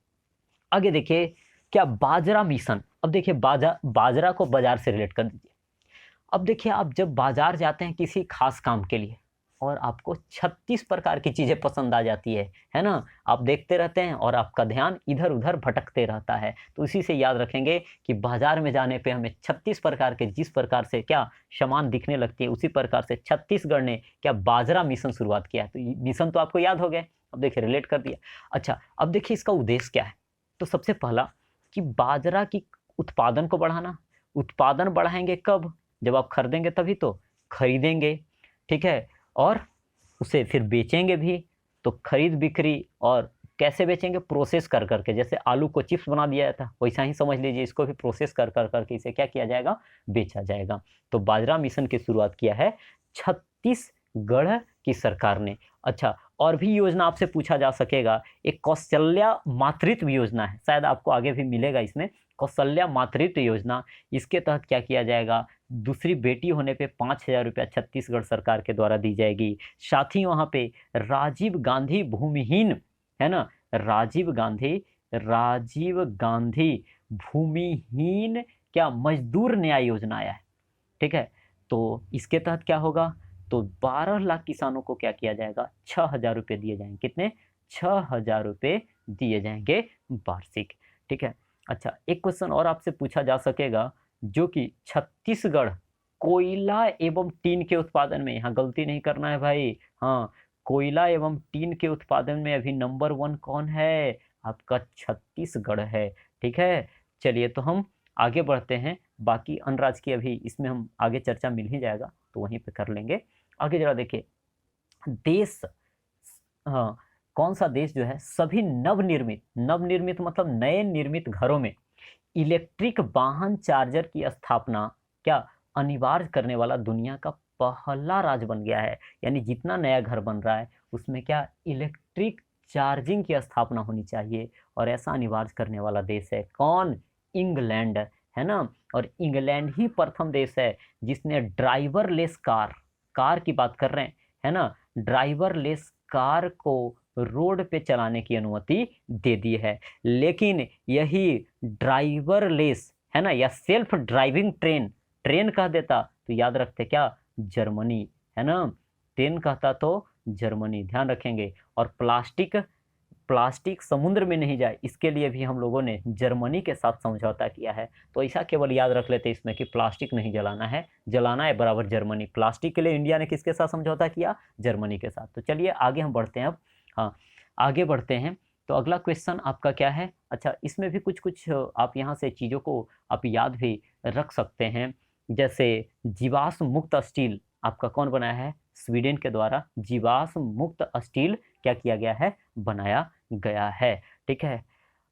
आगे देखिए क्या, बाजरा मिशन। अब देखिए बाजरा को बाजार से रिलेट कर दीजिए। अब देखिए आप जब बाजार जाते हैं किसी खास काम के लिए और आपको 36 प्रकार की चीजें पसंद आ जाती है ना, आप देखते रहते हैं और आपका ध्यान इधर उधर भटकते रहता है, तो इसी से याद रखेंगे कि बाजार में जाने पे हमें 36 प्रकार के, जिस प्रकार से क्या सामान दिखने लगती है उसी प्रकार से छत्तीसगढ़ ने क्या बाजरा मिशन शुरुआत किया है। तो ये मिशन तो आपको याद हो गए, अब देखिए रिलेट कर दिया। अच्छा अब देखिए इसका उद्देश्य क्या है, तो सबसे पहला कि बाजरा की उत्पादन को बढ़ाना। उत्पादन बढ़ाएंगे कब, जब आप खरीदेंगे तभी तो, खरीदेंगे, ठीक है, और उसे फिर बेचेंगे भी। तो खरीद बिक्री, और कैसे बेचेंगे, प्रोसेस कर करके, जैसे आलू को चिप्स बना दिया जाता है वैसा ही समझ लीजिए, इसको भी प्रोसेस कर कर करके इसे क्या किया जाएगा, बेचा जाएगा। तो बाजरा मिशन की शुरुआत किया है छत्तीसगढ़ की सरकार ने। अच्छा, और भी योजना आपसे पूछा जा सकेगा, एक कौशल्या मातृत्व योजना है, शायद आपको आगे भी मिलेगा इसमें, कौशल्या मातृत्व योजना। इसके तहत क्या किया जाएगा, दूसरी बेटी होने पे 5,000 रुपया छत्तीसगढ़ सरकार के द्वारा दी जाएगी। साथ ही वहाँ पे राजीव गांधी भूमिहीन, है ना, राजीव गांधी भूमिहीन क्या मजदूर न्याय योजना आया है, ठीक है। तो इसके तहत क्या होगा, तो 12 लाख किसानों को क्या किया जाएगा, 6,000 रुपये दिए जाएंगे। कितने, 6,000 रुपये दिए जाएंगे वार्षिक, ठीक है। अच्छा एक क्वेश्चन और आपसे पूछा जा सकेगा, जो कि छत्तीसगढ़ कोयला एवं टीन के उत्पादन में, यहाँ गलती नहीं करना है भाई, हाँ, कोयला एवं टीन के उत्पादन में अभी नंबर 1 कौन है, आपका छत्तीसगढ़ है, ठीक है। चलिए तो हम आगे बढ़ते हैं, बाकी अन्य राज्य की अभी इसमें हम आगे चर्चा मिल ही जाएगा तो वहीं पे कर लेंगे। आगे जरा देखिए, देश, हाँ, कौन सा देश जो है सभी नवनिर्मित मतलब नए निर्मित घरों में इलेक्ट्रिक वाहन चार्जर की स्थापना क्या अनिवार्य करने वाला दुनिया का पहला राज्य बन गया है। यानी जितना नया घर बन रहा है उसमें क्या इलेक्ट्रिक चार्जिंग की स्थापना होनी चाहिए, और ऐसा अनिवार्य करने वाला देश है कौन? इंग्लैंड, है ना। और इंग्लैंड ही प्रथम देश है जिसने ड्राइवरलेस कार की बात कर रहे हैं, है ना, ड्राइवरलेस कार को रोड पे चलाने की अनुमति दे दी है। लेकिन यही ड्राइवरलेस, है ना, या सेल्फ ड्राइविंग ट्रेन कह देता तो याद रखते क्या? जर्मनी, है ना, ट्रेन कहता तो जर्मनी, ध्यान रखेंगे। और प्लास्टिक समुद्र में नहीं जाए इसके लिए भी हम लोगों ने जर्मनी के साथ समझौता किया है। तो ऐसा केवल याद रख लेते इसमें कि प्लास्टिक नहीं जलाना है बराबर जर्मनी। प्लास्टिक के लिए इंडिया ने किसके साथ समझौता किया? जर्मनी के साथ। तो चलिए आगे हम बढ़ते हैं अब। हाँ, आगे बढ़ते हैं। तो अगला क्वेश्चन आपका क्या है? अच्छा, इसमें भी कुछ आप यहाँ से चीज़ों को आप याद भी रख सकते हैं। जैसे जीवाश्म मुक्त स्टील आपका कौन बनाया है? स्वीडन के द्वारा जीवाश्म मुक्त स्टील क्या किया गया है? बनाया गया है। ठीक है,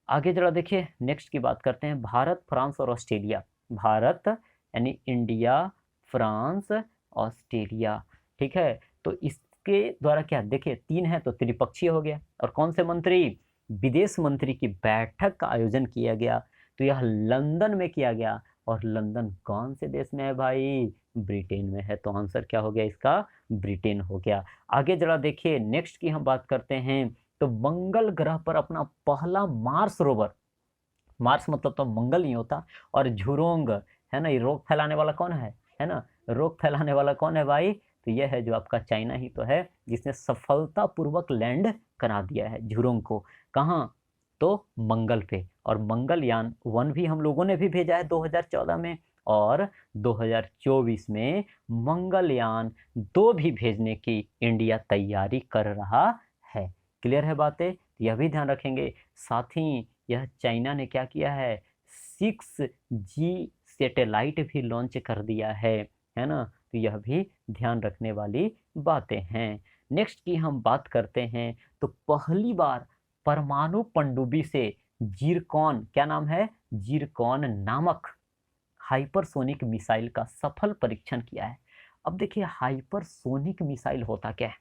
आगे जरा देखिए, नेक्स्ट की बात करते हैं। भारत, फ्रांस और ऑस्ट्रेलिया। भारत यानी इंडिया, फ्रांस, ऑस्ट्रेलिया। ठीक है, तो इसके द्वारा क्या देखिए, 3 है तो त्रिपक्षीय हो गया। और कौन से मंत्री? विदेश मंत्री की बैठक का आयोजन किया गया। तो यह लंदन में किया गया। और लंदन कौन से देश में है भाई? ब्रिटेन में है। तो आंसर क्या हो गया इसका? ब्रिटेन हो गया। आगे जरा देखिए, नेक्स्ट की हम बात करते हैं। तो मंगल ग्रह पर अपना पहला मार्स रोवर, मार्स मतलब तो मंगल नहीं होता, और झुरोंग, है ना, ये रोग फैलाने वाला कौन है ना, रोग फैलाने वाला कौन है भाई? तो यह है जो आपका चाइना ही तो है जिसने सफलतापूर्वक लैंड करा दिया है झुरोंग को। कहाँ? तो मंगल पे। और मंगलयान 1 भी हम लोगों ने भी भेजा है 2014 में, और 2024 में मंगलयान 2 भी भेजने की इंडिया तैयारी कर रहा है। क्लियर है बातें? यह भी ध्यान रखेंगे। साथ ही यह चाइना ने क्या किया है? 6G सैटेलाइट भी लॉन्च कर दिया है ना। तो यह भी ध्यान रखने वाली बातें हैं। नेक्स्ट की हम बात करते हैं। तो पहली बार परमाणु पनडुब्बी से जिरकॉन, क्या नाम है? जिरकॉन नामक हाइपरसोनिक मिसाइल का सफल परीक्षण किया है। अब देखिए, हाइपरसोनिक मिसाइल होता क्या है?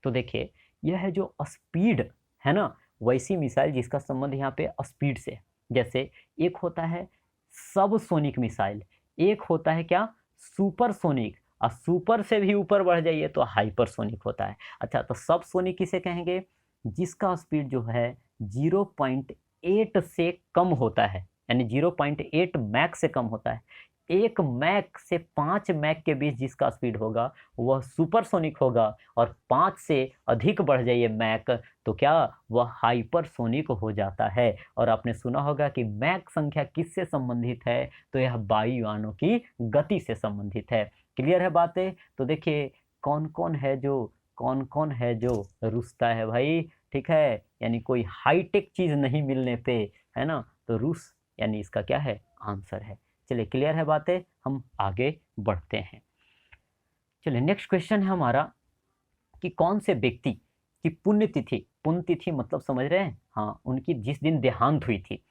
तो देखिए, यह है जो स्पीड, है ना, वैसी मिसाइल जिसका संबंध यहाँ पे स्पीड से। जैसे एक होता है सबसोनिक मिसाइल, एक होता है क्या? सुपरसोनिक, और सुपर से भी ऊपर बढ़ जाइए तो हाइपरसोनिक होता है। अच्छा, तो सबसोनिक किसे कहेंगे? जिसका स्पीड जो है 0.8 से कम होता है, यानी 0.8 मैक से कम होता है। 1 मैक से 5 मैक के बीच जिसका स्पीड होगा वह सुपरसोनिक होगा, और 5 से अधिक बढ़ जाइए मैक तो क्या? वह हाइपरसोनिक हो जाता है। और आपने सुना होगा कि मैक संख्या किससे संबंधित है? तो यह वायुयानों की गति से संबंधित है। क्लियर है बातें? तो देखिए, कौन कौन है जो रुसता है भाई? ठीक है, यानी कोई हाईटेक चीज नहीं मिलने पे, है ना, तो रूस यानी इसका क्या है? आंसर है। चलिए, क्लियर है बातें, हम आगे बढ़ते हैं। चलिए, नेक्स्ट क्वेश्चन है हमारा कि कौन से व्यक्ति की पुण्यतिथि मतलब समझ रहे हैं? हाँ, उनकी जिस दिन देहांत हुई थी,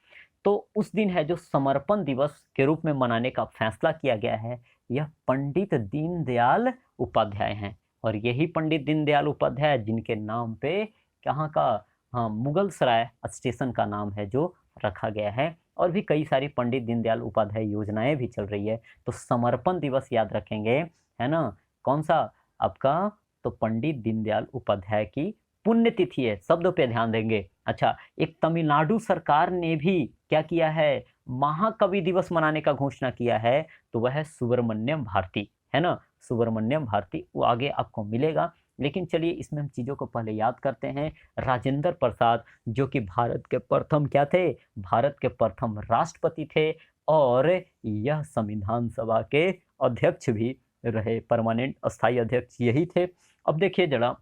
तो उस दिन है जो समर्पण दिवस के रूप में मनाने का फैसला किया गया है। यह पंडित दीनदयाल उपाध्याय हैं। और यही पंडित दीनदयाल उपाध्याय जिनके नाम पे कहाँ का? हाँ, मुगल सराय स्टेशन का नाम है जो रखा गया है। और भी कई सारी पंडित दीनदयाल उपाध्याय योजनाएं भी चल रही है। तो समर्पण दिवस याद रखेंगे, है ना, कौन सा आपका? तो पंडित दीनदयाल उपाध्याय की पुण्यतिथि है, शब्दों पे ध्यान देंगे। अच्छा, एक तमिलनाडु सरकार ने भी क्या किया है? महाकवि दिवस मनाने का घोषणा किया है। तो वह है सुब्रमण्यम भारती, है ना, सुब्रमण्यम भारती। वो आगे आपको मिलेगा, लेकिन चलिए इसमें हम चीज़ों को पहले याद करते हैं। राजेंद्र प्रसाद, जो कि भारत के प्रथम क्या थे? भारत के प्रथम राष्ट्रपति थे, और यह संविधान सभा के अध्यक्ष भी रहे, परमानेंट अस्थायी अध्यक्ष यही थे। अब देखिए जरा,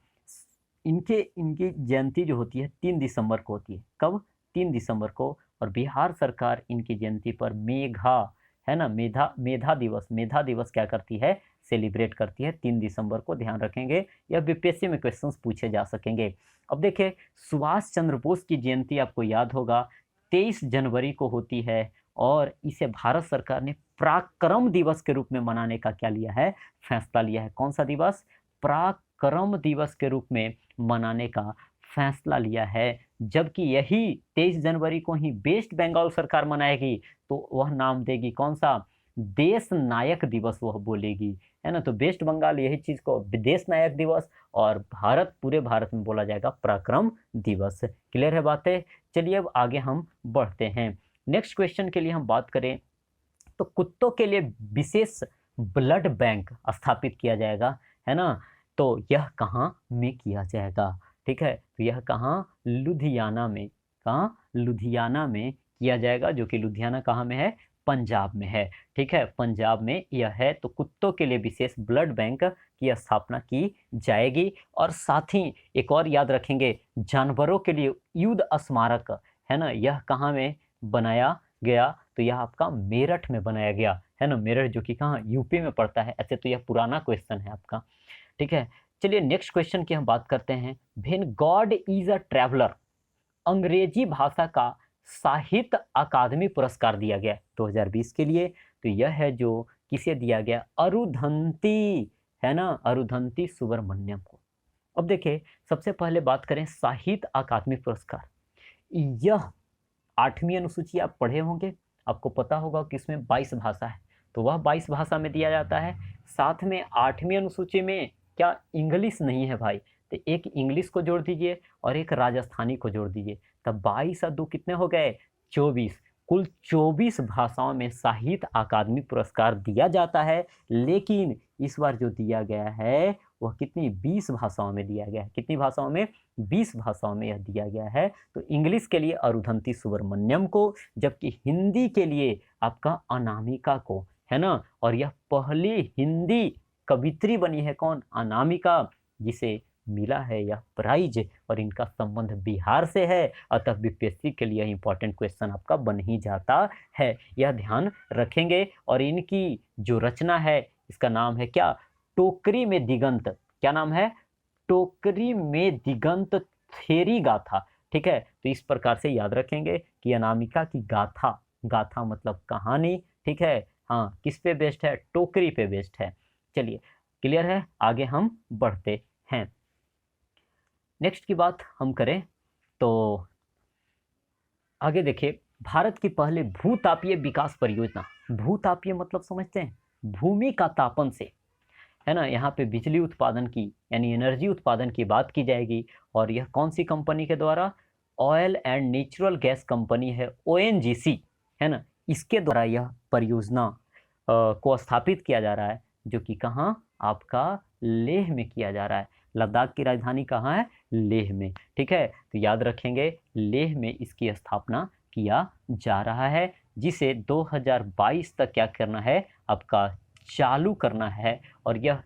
इनकी जयंती जो होती है 3 दिसंबर को होती है। कब? 3 दिसंबर को। और बिहार सरकार इनकी जयंती पर मेधा दिवस क्या करती है? सेलिब्रेट करती है 3 दिसंबर को, ध्यान रखेंगे, यह बीपीएससी में क्वेश्चंस पूछे जा सकेंगे। अब देखिए सुभाष चंद्र बोस की जयंती आपको याद होगा 23 जनवरी को होती है और इसे भारत सरकार ने पराक्रम दिवस के रूप में मनाने का क्या लिया है, फैसला लिया है। कौन सा दिवस? पराक्रम दिवस के रूप में मनाने का फैसला लिया है। जबकि यही 23 जनवरी को ही वेस्ट बंगाल सरकार मनाएगी तो वह नाम देगी कौन सा? देश नायक दिवस वह बोलेगी, है ना। तो वेस्ट बंगाल यही चीज को देश नायक दिवस और भारत, पूरे भारत में बोला जाएगा पराक्रम दिवस। क्लियर है बातें? चलिए अब आगे हम बढ़ते हैं। नेक्स्ट क्वेश्चन के लिए हम बात करें तो कुत्तों के लिए विशेष ब्लड बैंक स्थापित किया जाएगा, है ना। तो यह कहाँ में किया जाएगा? ठीक है, तो यह कहाँ? लुधियाना में। कहाँ? लुधियाना में किया जाएगा, जो कि लुधियाना कहाँ में है? पंजाब में है। ठीक है, पंजाब में यह है। तो कुत्तों के लिए विशेष ब्लड बैंक की स्थापना की जाएगी। और साथ ही एक और याद रखेंगे, जानवरों के लिए युद्ध स्मारक, है ना, यह कहाँ में बनाया गया? तो यह आपका मेरठ में बनाया गया, है ना। मेरठ जो कि कहाँ? यूपी में पड़ता है। ऐसे तो यह पुराना क्वेश्चन है आपका। ठीक है, चलिए नेक्स्ट क्वेश्चन की हम बात करते हैं। When God is a traveller अंग्रेजी भाषा का साहित्य अकादमी पुरस्कार दिया गया 2020 के लिए। तो यह है जो किसे दिया गया? अरुंधति, है ना, अरुंधति सुब्रमण्यम को। अब देखिए सबसे पहले बात करें साहित्य अकादमी पुरस्कार। यह 8वीं अनुसूची आप पढ़े होंगे, आपको पता होगा कि इसमें 22 भाषा है, तो वह 22 भाषा में दिया जाता है। साथ में 8वीं अनुसूची में क्या इंग्लिश नहीं है भाई, तो एक इंग्लिश को जोड़ दीजिए और एक राजस्थानी को जोड़ दीजिए, तब 22 और 2 कितने हो गए? 24। कुल 24 भाषाओं में साहित्य अकादमी पुरस्कार दिया जाता है। लेकिन इस बार जो दिया गया है वह कितनी? 20 भाषाओं में दिया गया है। कितनी भाषाओं में? 20 भाषाओं में यह दिया गया है। तो इंग्लिश के लिए अरुंधति सुब्रमण्यम को, जबकि हिंदी के लिए आपका अनामिका को, है ना। और यह पहली हिंदी कवित्री बनी है, कौन? अनामिका, जिसे मिला है यह प्राइज। और इनका संबंध बिहार से है, अतः बीपीएससी के लिए इंपॉर्टेंट क्वेश्चन आपका बन ही जाता है, यह ध्यान रखेंगे। और इनकी जो रचना है इसका नाम है क्या? टोकरी में दिगंत। क्या नाम है? टोकरी में दिगंत थेरी गाथा। ठीक है, तो इस प्रकार से याद रखेंगे कि अनामिका की गाथा, गाथा मतलब कहानी, ठीक है, हाँ, किस पे बेस्ड है? टोकरी पे बेस्ड है। चलिए क्लियर है, आगे हम बढ़ते हैं। नेक्स्ट की बात हम करें तो आगे देखिए, भारत की पहले भूतापीय विकास परियोजना, भूतापीय मतलब समझते हैं? भूमि का तापन से, है ना, यहाँ पे बिजली उत्पादन की यानी एनर्जी उत्पादन की बात की जाएगी। और यह कौन सी कंपनी के द्वारा? Oil and natural gas company है, ओएनजीसी, है ना, इसके द्वारा यह परियोजना को स्थापित किया जा रहा है, जो कि कहाँ? आपका लेह में किया जा रहा है। लद्दाख की राजधानी कहाँ है? लेह में। ठीक है, तो याद रखेंगे लेह में इसकी स्थापना किया जा रहा है, जिसे 2022 तक क्या करना है? आपका चालू करना है। और यह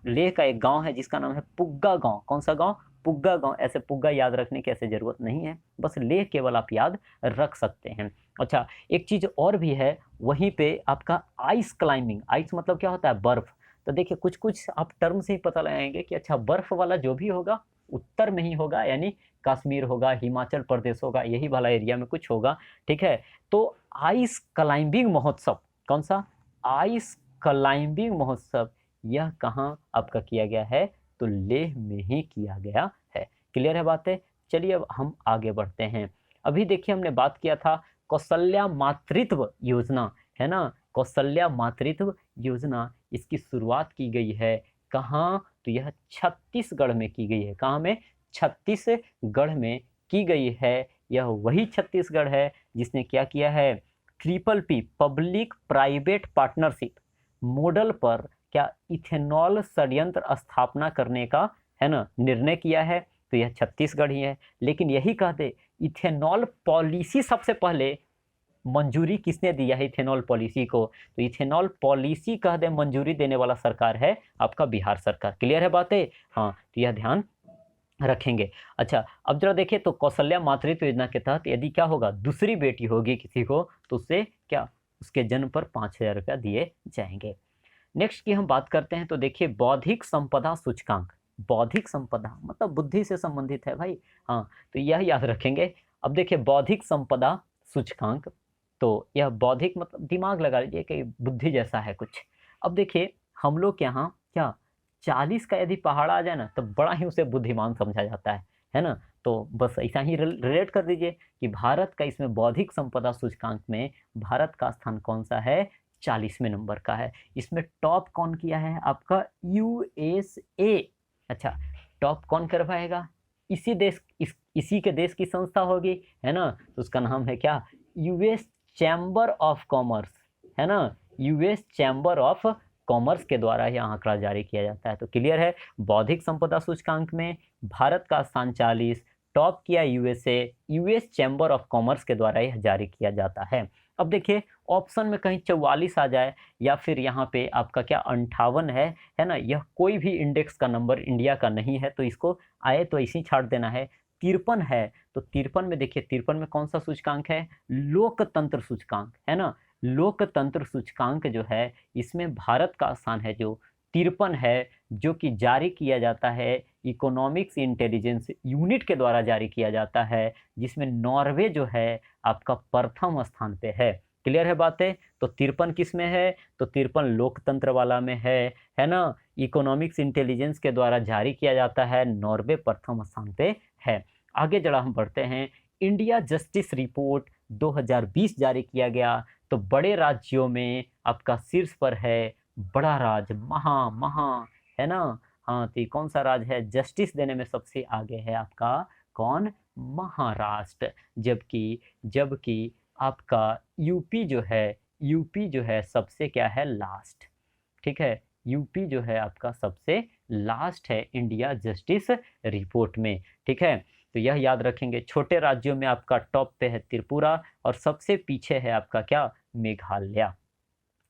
लेह का एक गांव है जिसका नाम है पुग्गा गांव। कौन सा गांव? पुग्गा गांव। ऐसे पुग्गा याद रखने की ऐसे जरूरत नहीं है, बस लेह केवल आप याद रख सकते हैं। अच्छा, एक चीज और भी है, वहीं पे आपका आइस क्लाइंबिंग। आइस मतलब क्या होता है? बर्फ। तो देखिए कुछ कुछ आप टर्म से ही पता लगाएंगे कि अच्छा बर्फ वाला जो भी होगा उत्तर में ही होगा, यानी कश्मीर होगा, हिमाचल प्रदेश होगा, यही वाला एरिया में कुछ होगा। ठीक है, तो आइस क्लाइंबिंग महोत्सव, कौन सा? आइस क्लाइंबिंग महोत्सव, यह कहाँ आपका किया गया है? तो लेह में ही किया गया है। क्लियर है बातें? चलिए अब हम आगे बढ़ते हैं। अभी देखिए हमने बात किया था कौशल्या मातृत्व योजना, है ना, कौशल्या मातृत्व योजना, इसकी शुरुआत की गई है कहाँ? तो यह छत्तीसगढ़ में की गई है। कहाँ में? छत्तीसगढ़ में की गई है। यह वही छत्तीसगढ़ है जिसने क्या किया है? PPP public private partnership model पर क्या इथेनॉल संयंत्र स्थापना करने का, है ना, निर्णय किया है। तो यह छत्तीसगढ़ ही है। लेकिन यही कहते इथेनॉल पॉलिसी सबसे पहले मंजूरी किसने दिया है इथेनॉल पॉलिसी को? तो इथेनॉल पॉलिसी कह दे मंजूरी देने वाला सरकार है आपका बिहार सरकार। क्लियर है बातें? हाँ, तो यह ध्यान रखेंगे। अच्छा, अब जरा देखिए तो कौशल्या मातृत्व योजना के तहत यदि क्या होगा? दूसरी बेटी होगी किसी को, तो उससे क्या? उसके जन्म पर 5,000 रुपया दिए जाएंगे। नेक्स्ट की हम बात करते हैं तो देखिए बौद्धिक संपदा सूचकांक। बौद्धिक संपदा मतलब बुद्धि से संबंधित है भाई, हाँ, तो यह याद रखेंगे। अब देखिए बौद्धिक संपदा सूचकांक, तो यह बौद्धिक मतलब दिमाग लगा लीजिए कि बुद्धि जैसा है कुछ। अब देखिए हम लोग के यहाँ क्या 40 का यदि पहाड़ आ जाए ना तो बड़ा ही उसे बुद्धिमान समझा जाता है ना। तो बस ऐसा ही रिलेट कर दीजिए कि भारत का इसमें बौद्धिक संपदा सूचकांक में भारत का स्थान कौन सा है, 40वें नंबर का है। इसमें टॉप कौन किया है आपका, यूएसए। अच्छा, टॉप कौन करवाएगा, इसी के देश की संस्था होगी, है ना, तो उसका नाम है क्या, यूएस चैम्बर ऑफ कॉमर्स, है ना, यूएस चैम्बर ऑफ कॉमर्स के द्वारा यह आंकड़ा जारी किया जाता है। तो क्लियर है, बौद्धिक संपदा सूचकांक में भारत का स्थान 40, टॉप किया USA, US chamber of commerce के द्वारा यह जारी किया जाता है। अब देखिए ऑप्शन में कहीं 44 आ जाए या फिर यहाँ पे आपका क्या 58 है ना, यह कोई भी इंडेक्स का नंबर इंडिया का नहीं है, तो इसको आए तो ऐसे ही छाट देना है। 53 है तो 53 में देखिए 53 में कौन सा सूचकांक है, लोकतंत्र सूचकांक, है ना, लोकतंत्र सूचकांक जो है इसमें भारत का स्थान है जो 53 है, जो कि जारी किया जाता है इकोनॉमिक्स इंटेलिजेंस यूनिट के द्वारा जारी किया जाता है, जिसमें नॉर्वे जो है आपका प्रथम स्थान पे है। क्लियर है बातें, तो 53 किस में है, तो 53 लोकतंत्र वाला में है ना, इकोनॉमिक्स इंटेलिजेंस के द्वारा जारी किया जाता है, नॉर्वे प्रथम स्थान पे है। आगे जरा हम बढ़ते हैं, इंडिया जस्टिस रिपोर्ट 2020 जारी किया गया, तो बड़े राज्यों में आपका शीर्ष पर है बड़ा राज्य महा, है ना, हाँ, तो कौन सा राज्य है, जस्टिस देने में सबसे आगे है आपका कौन, महाराष्ट्र। जबकि आपका यूपी जो है सबसे क्या है, लास्ट। ठीक है, यूपी जो है आपका सबसे लास्ट है इंडिया जस्टिस रिपोर्ट में। ठीक है, तो यह याद रखेंगे। छोटे राज्यों में आपका टॉप पे है त्रिपुरा और सबसे पीछे है आपका क्या, मेघालय।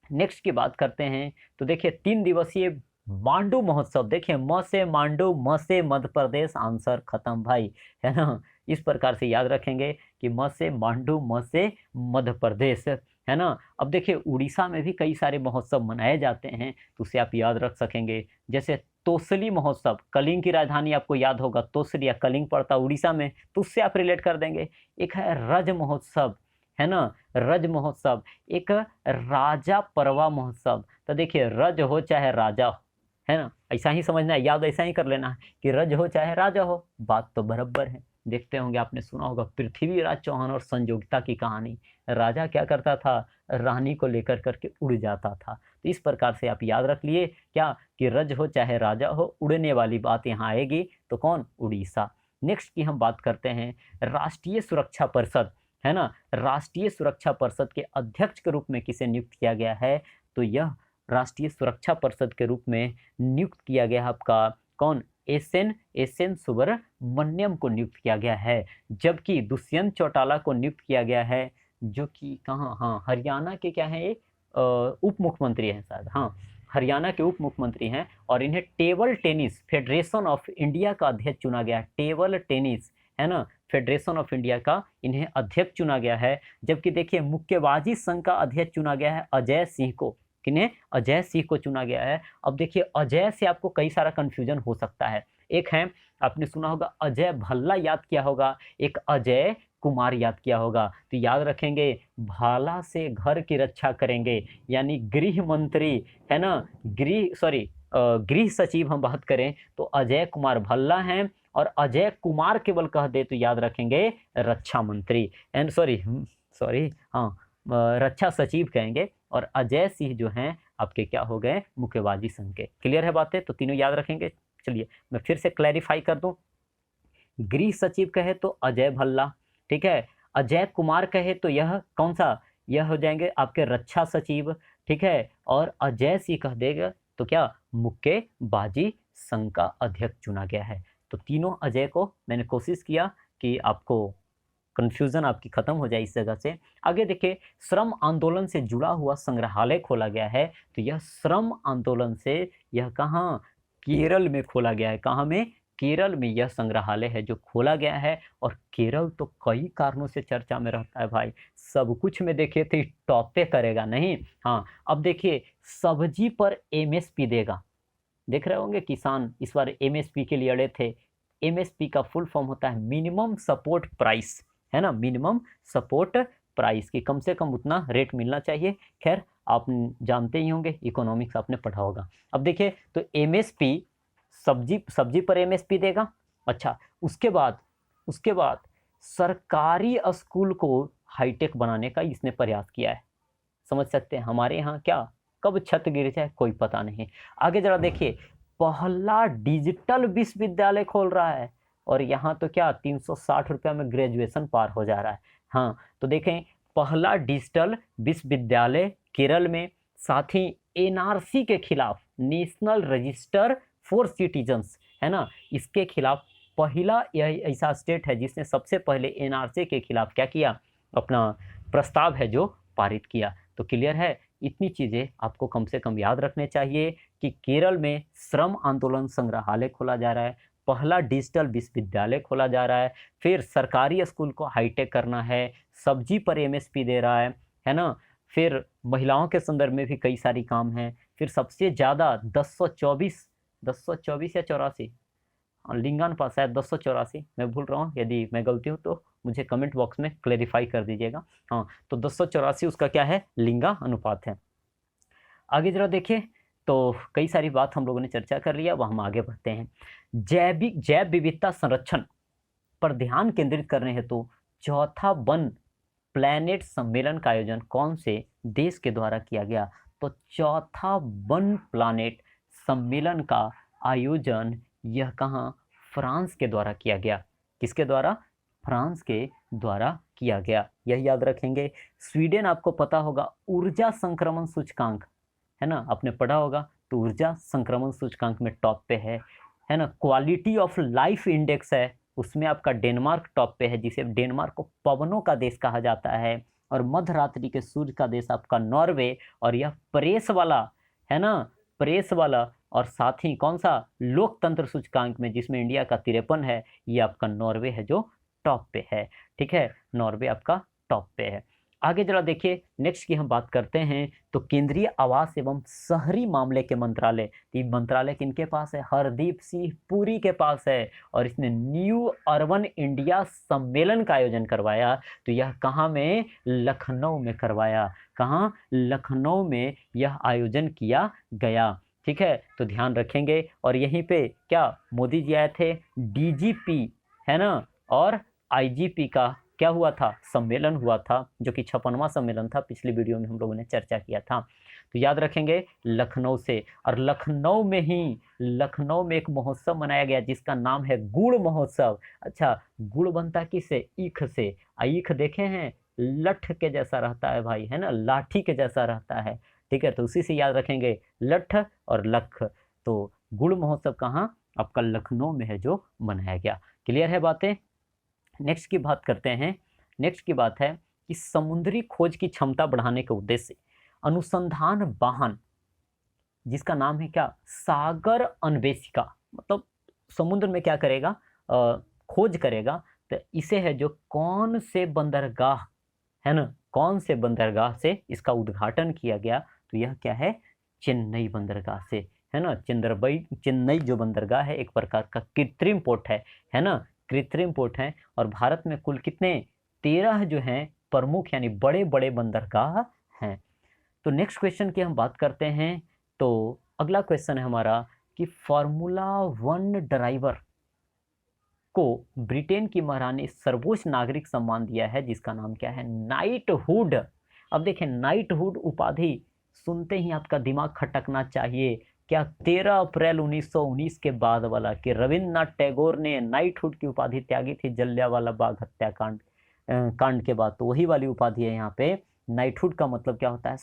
नेक्स्ट की बात करते हैं तो देखिए 3 दिवसीय मांडू महोत्सव, देखिए म से मांडू, म से मध्य प्रदेश, आंसर खत्म भाई, है ना। इस प्रकार से याद रखेंगे कि म से मांडू, म से मध्य प्रदेश, है ना। अब देखिए उड़ीसा में भी कई सारे महोत्सव मनाए जाते हैं, तो उसे आप याद रख सकेंगे। जैसे तोसली महोत्सव, कलिंग की राजधानी आपको याद होगा तोसली या कलिंग पड़ता उड़ीसा में, तो उससे आप रिलेट कर देंगे। एक है रज महोत्सव, है ना, रज महोत्सव। एक राजा परवा महोत्सव, तो देखिए रज हो चाहे राजा हो, है ना, ऐसा ही समझना है, याद ऐसा ही कर लेना है कि रज हो चाहे राजा हो, बात तो बराबर है। देखते होंगे, आपने सुना होगा पृथ्वीराज चौहान और संजोगिता की कहानी। राजा क्या करता था, रानी को लेकर करके उड़ जाता था। तो इस प्रकार से आप याद रख लिए क्या, कि रज हो चाहे राजा हो, उड़ने वाली बात यहाँ आएगी, तो कौन, उड़ीसा। नेक्स्ट की हम बात करते हैं राष्ट्रीय सुरक्षा परिषद, है ना। राष्ट्रीय सुरक्षा परिषद के अध्यक्ष के रूप में किसे नियुक्त किया गया है, तो यह राष्ट्रीय सुरक्षा परिषद के रूप में नियुक्त किया गया आपका कौन, एस एन सुब्रमण्यम को नियुक्त किया गया है। जबकि दुष्यंत चौटाला को नियुक्त किया गया है, जो कि कहाँ, हाँ, हरियाणा के क्या है, उप मुख्यमंत्री हैं शायद, हाँ, हरियाणा के उप मुख्यमंत्री हैं। और इन्हें table tennis federation of India का अध्यक्ष चुना गया है, टेबल टेनिस, है ना, फेडरेशन ऑफ इंडिया का इन्हें अध्यक्ष चुना गया है। जबकि देखिए मुक्केबाजी संघ का अध्यक्ष चुना गया है अजय सिंह को, किन्हें, अजय सिंह को चुना गया है। अब देखिए अजय से आपको कई सारा कंफ्यूजन हो सकता है। एक है, आपने सुना होगा अजय भल्ला, याद किया होगा, एक अजय कुमार याद किया होगा। तो याद रखेंगे, भाला से घर की रक्षा करेंगे, यानी गृह मंत्री, है ना, गृह सचिव हम बात करें तो अजय कुमार भल्ला हैं। और अजय कुमार केवल कह दे तो याद रखेंगे रक्षा मंत्री, एंड सॉरी हाँ, रक्षा सचिव कहेंगे। और अजय सिंह जो हैं आपके क्या हो गए, मुक्केबाजी संघ के। क्लियर है बातें, तो तीनों याद रखेंगे। चलिए मैं फिर से क्लैरिफाई कर दूं, गृह सचिव कहे तो अजय भल्ला, ठीक है, अजय कुमार कहे तो यह कौन सा, यह हो जाएंगे आपके रक्षा सचिव, ठीक है, और अजय सिंह कह देगा तो क्या, मुक्केबाजी संघ का अध्यक्ष चुना गया है। तो तीनों अजय को मैंने कोशिश किया कि आपको कन्फ्यूजन आपकी खत्म हो जाए इस जगह से। आगे देखिए, श्रम आंदोलन से जुड़ा हुआ संग्रहालय खोला गया है, तो यह श्रम आंदोलन से, यह कहाँ, केरल में खोला गया है। कहाँ में, केरल में यह संग्रहालय है जो खोला गया है। और केरल तो कई कारणों से चर्चा में रहता है भाई, सब कुछ में देखिए तो टॉप पे करेगा नहीं। हाँ, अब देखिए सब्जी पर एमएसपी देगा। देख रहे होंगे किसान इस बार एमएसपी के लिए अड़े थे। एमएसपी का फुल फॉर्म होता है मिनिमम सपोर्ट प्राइस, है ना, मिनिमम सपोर्ट प्राइस की कम से कम उतना रेट मिलना चाहिए। खैर आप जानते ही होंगे, इकोनॉमिक्स आपने पढ़ा होगा। अब देखिए तो एमएसपी सब्जी पर एमएसपी देगा। अच्छा, उसके बाद सरकारी स्कूल को हाईटेक बनाने का इसने प्रयास किया है। समझ सकते हैं हमारे यहाँ क्या कब छत गिर जाए कोई पता नहीं। आगे जरा देखिए, पहला डिजिटल विश्वविद्यालय खोल रहा है और यहाँ तो क्या 360 रुपया में ग्रेजुएशन पार हो जा रहा है। हाँ, तो देखें पहला डिजिटल विश्वविद्यालय केरल में, साथ ही एनआरसी के खिलाफ, नेशनल रजिस्टर फॉर सिटीजन्स, है ना, इसके खिलाफ पहला यह ऐसा स्टेट है जिसने सबसे पहले एनआरसी के खिलाफ क्या किया, अपना प्रस्ताव है जो पारित किया। तो क्लियर है, इतनी चीज़ें आपको कम से कम याद रखने चाहिए कि केरल में श्रम आंदोलन संग्रहालय खोला जा रहा है, पहला डिजिटल विश्वविद्यालय खोला जा रहा है, फिर सरकारी स्कूल को हाईटेक करना है, सब्जी पर एमएसपी दे रहा है ना, फिर महिलाओं के संदर्भ में भी कई सारी काम हैं, फिर सबसे ज़्यादा 1024 या 84 लिंगानुपात, शायद 1084, मैं भूल रहा हूँ, यदि मैं गलती हूँ तो मुझे कमेंट बॉक्स में क्लेरिफाई कर दीजिएगा। हाँ, तो 1084 उसका क्या है, लिंगा अनुपात है। आगे जरा देखिए, तो कई सारी बात हम लोगों ने चर्चा कर लिया, वह हम आगे बढ़ते हैं। जैव विविधता संरक्षण पर ध्यान केंद्रित करने हेतु चौथा वन प्लैनेट सम्मेलन का आयोजन कौन से देश के द्वारा किया गया? तो चौथा वन प्लैनेट सम्मेलन का आयोजन यह कहाँ, फ्रांस के द्वारा किया गया। किसके द्वारा? फ्रांस के द्वारा किया गया, यह याद रखेंगे। स्वीडन आपको पता होगा ऊर्जा संक्रमण सूचकांक, है ना, आपने पढ़ा होगा, तो ऊर्जा संक्रमण सूचकांक में टॉप पे है ना। क्वालिटी ऑफ लाइफ इंडेक्स है, उसमें आपका डेनमार्क टॉप पे है, जिसे डेनमार्क को पवनों का देश कहा जाता है। और मध्य रात्रि के सूर्य का देश आपका नॉर्वे, और यह प्रेस वाला, है ना, प्रेस वाला, और साथ ही कौन सा, लोकतंत्र सूचकांक में जिसमें इंडिया का 53 है, ये आपका नॉर्वे है जो टॉप पे है। ठीक है, नॉर्वे आपका टॉप पे है। आगे जरा देखिए, नेक्स्ट की हम बात करते हैं, तो केंद्रीय आवास एवं शहरी मामले के मंत्रालय, ये मंत्रालय किनके पास है? हरदीप सिंह पुरी के पास है, और इसने न्यू अर्बन इंडिया सम्मेलन का आयोजन करवाया। तो यह कहाँ में? लखनऊ में करवाया। कहाँ? लखनऊ में यह आयोजन किया गया। ठीक है, तो ध्यान रखेंगे। और यहीं पे क्या मोदी जी आए थे, डीजीपी, है ना, और आईजीपी का क्या हुआ था, सम्मेलन हुआ था, जो कि 56वां सम्मेलन था, पिछली वीडियो में हम लोगों ने चर्चा किया था। तो याद रखेंगे लखनऊ से। और लखनऊ में एक महोत्सव मनाया गया जिसका नाम है गुड़ महोत्सव। अच्छा, गुड़ बनता किससे? ईख से। ईख देखे हैं, लठ के जैसा रहता है भाई, है ना, लाठी के जैसा रहता है। ठीक है, तो उसी से याद रखेंगे, लठ और लख। तो गुड़ महोत्सव कहाँ? आपका लखनऊ में है जो मनाया गया। क्लियर है बातें? नेक्स्ट की बात करते हैं। नेक्स्ट की बात है कि समुद्री खोज की क्षमता बढ़ाने के उद्देश्य से अनुसंधान वाहन, जिसका नाम है क्या, सागर अन्वेषिका, मतलब समुद्र में क्या करेगा, खोज करेगा। तो इसे है जो कौन से बंदरगाह, है ना, कौन से बंदरगाह से इसका उद्घाटन किया गया? तो यह क्या है, चेन्नई बंदरगाह से, है ना। चेन्नई जो बंदरगाह है एक प्रकार का कृत्रिम पोर्ट है ना, कृत्रिम पोर्ट है। और भारत में कुल कितने, 13 जो हैं प्रमुख यानी बड़े बड़े बंदरगाह हैं। तो नेक्स्ट क्वेश्चन की हम बात करते हैं। तो अगला क्वेश्चन है हमारा कि फार्मूला 1 ड्राइवर को ब्रिटेन की महारानी सर्वोच्च नागरिक सम्मान दिया है, जिसका नाम क्या है, नाइटहुड। अब देखें, नाइटहुड उपाधि सुनते ही आपका दिमाग खटकना चाहिए। क्या 13 अप्रैल 1919 के बाद वाला कि रविन्द्रनाथ टैगोर ने नाइटहुड की उपाधि त्यागी थी जलियांवाला बाग हत्याकांड कांड के बाद, तो वही वाली उपाधि है यहाँ पे। नाइटहुड का मतलब क्या होता है,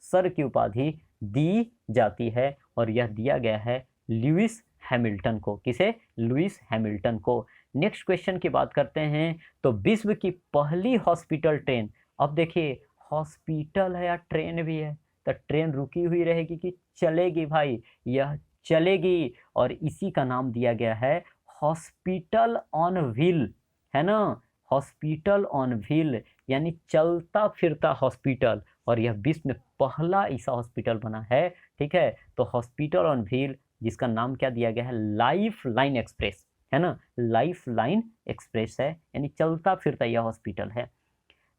सर की उपाधि दी जाती है, और यह दिया गया है लुईस हैमिल्टन को। किसे? लुईस हैमिल्टन को। नेक्स्ट क्वेश्चन की बात करते हैं। तो विश्व की पहली हॉस्पिटल ट्रेन, अब देखिए हॉस्पिटल है या ट्रेन भी है, तो ट्रेन रुकी हुई रहेगी कि चलेगी भाई? यह चलेगी, और इसी का नाम दिया गया है हॉस्पिटल ऑन व्हील, है ना, हॉस्पिटल ऑन व्हील, यानी चलता फिरता हॉस्पिटल, और यह विश्व में पहला ऐसा हॉस्पिटल बना है, ठीक है। तो हॉस्पिटल ऑन व्हील, जिसका नाम क्या दिया गया है, लाइफ लाइन एक्सप्रेस, है ना, लाइफ लाइन एक्सप्रेस है, यानी चलता फिरता यह हॉस्पिटल है।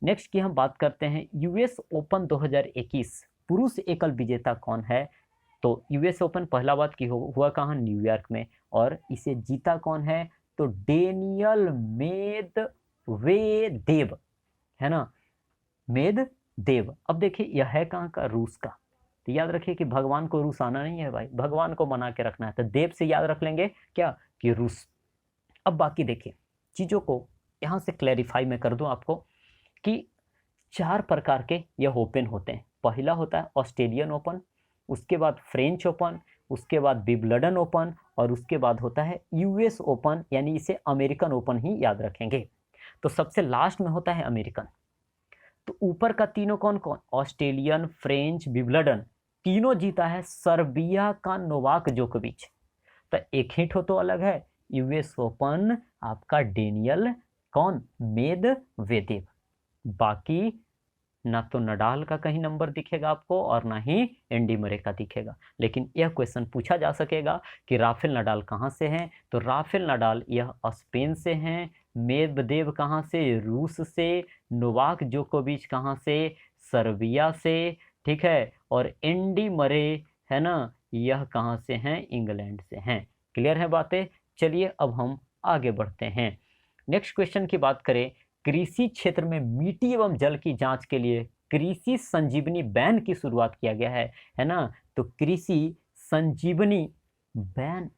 नेक्स्ट की हम बात करते हैं यूएस ओपन 2021 पुरुष एकल विजेता कौन है। तो यूएस ओपन पहला बात की हुआ कहाँ, न्यूयॉर्क में, और इसे जीता कौन है, तो डेनियल मेदवेदेव, है ना, मेदवेदेव। अब देखिए यह है कहाँ का, रूस का। तो याद रखिए कि भगवान को रूस आना नहीं है भाई, भगवान को मना के रखना है, तो देव से याद रख लेंगे क्या, कि रूस। अब बाकी देखिए चीज़ों को यहाँ से क्लैरिफाई मैं कर दूँ आपको कि 4 प्रकार के यह ओपन होते हैं। पहला होता है ऑस्ट्रेलियन ओपन, उसके बाद फ्रेंच ओपन, उसके बाद विंबलडन ओपन, और उसके बाद होता है यूएस ओपन, यानी इसे अमेरिकन ओपन ही याद रखेंगे। तो सबसे लास्ट में होता है अमेरिकन। तो ऊपर का तीनों कौन कौन, ऑस्ट्रेलियन, फ्रेंच, विंबलडन, तीनों जीता है सर्बिया का नोवाक जोकोविच। तो एक ही ठो तो अलग है, यूएस ओपन आपका डेनियल कौन, मेदवेदेव। बाकी ना तो नडाल का कहीं नंबर दिखेगा आपको, और ना ही एंडी मरे का दिखेगा। लेकिन यह क्वेश्चन पूछा जा सकेगा कि राफेल नडाल कहाँ से हैं, तो राफेल नडाल यह स्पेन से हैं, मेदवेदेव कहाँ से, रूस से, नोवाक जोकोविच कहाँ से, सर्बिया से, ठीक है, और एंडी मरे, है ना, यह कहाँ से हैं, इंग्लैंड से हैं। क्लियर है बातें। चलिए अब हम आगे बढ़ते हैं। नेक्स्ट क्वेश्चन की बात करें, कृषि क्षेत्र में मिट्टी एवं जल की जांच के लिए कृषि संजीवनी बैन की शुरुआत किया गया है ना। तो कृषि संजीवनी बैन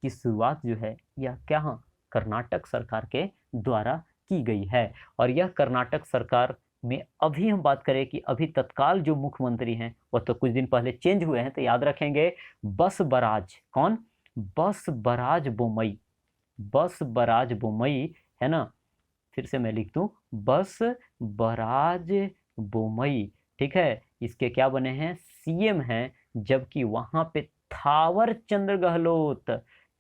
की शुरुआत जो है यह क्या कर्नाटक सरकार के द्वारा की गई है। और यह कर्नाटक सरकार में अभी हम बात करें कि अभी तत्काल जो मुख्यमंत्री हैं वह तो कुछ दिन पहले चेंज हुए हैं, तो याद रखेंगे बसवराज कौन, बसवराज बोम्मई, बसवराज बोम्मई, है ना। फिर से मैं लिख दूं, बसवराज बोम्मई, ठीक है। इसके क्या बने हैं, सीएम हैं, जबकि वहां पे थावर चंद गहलोत,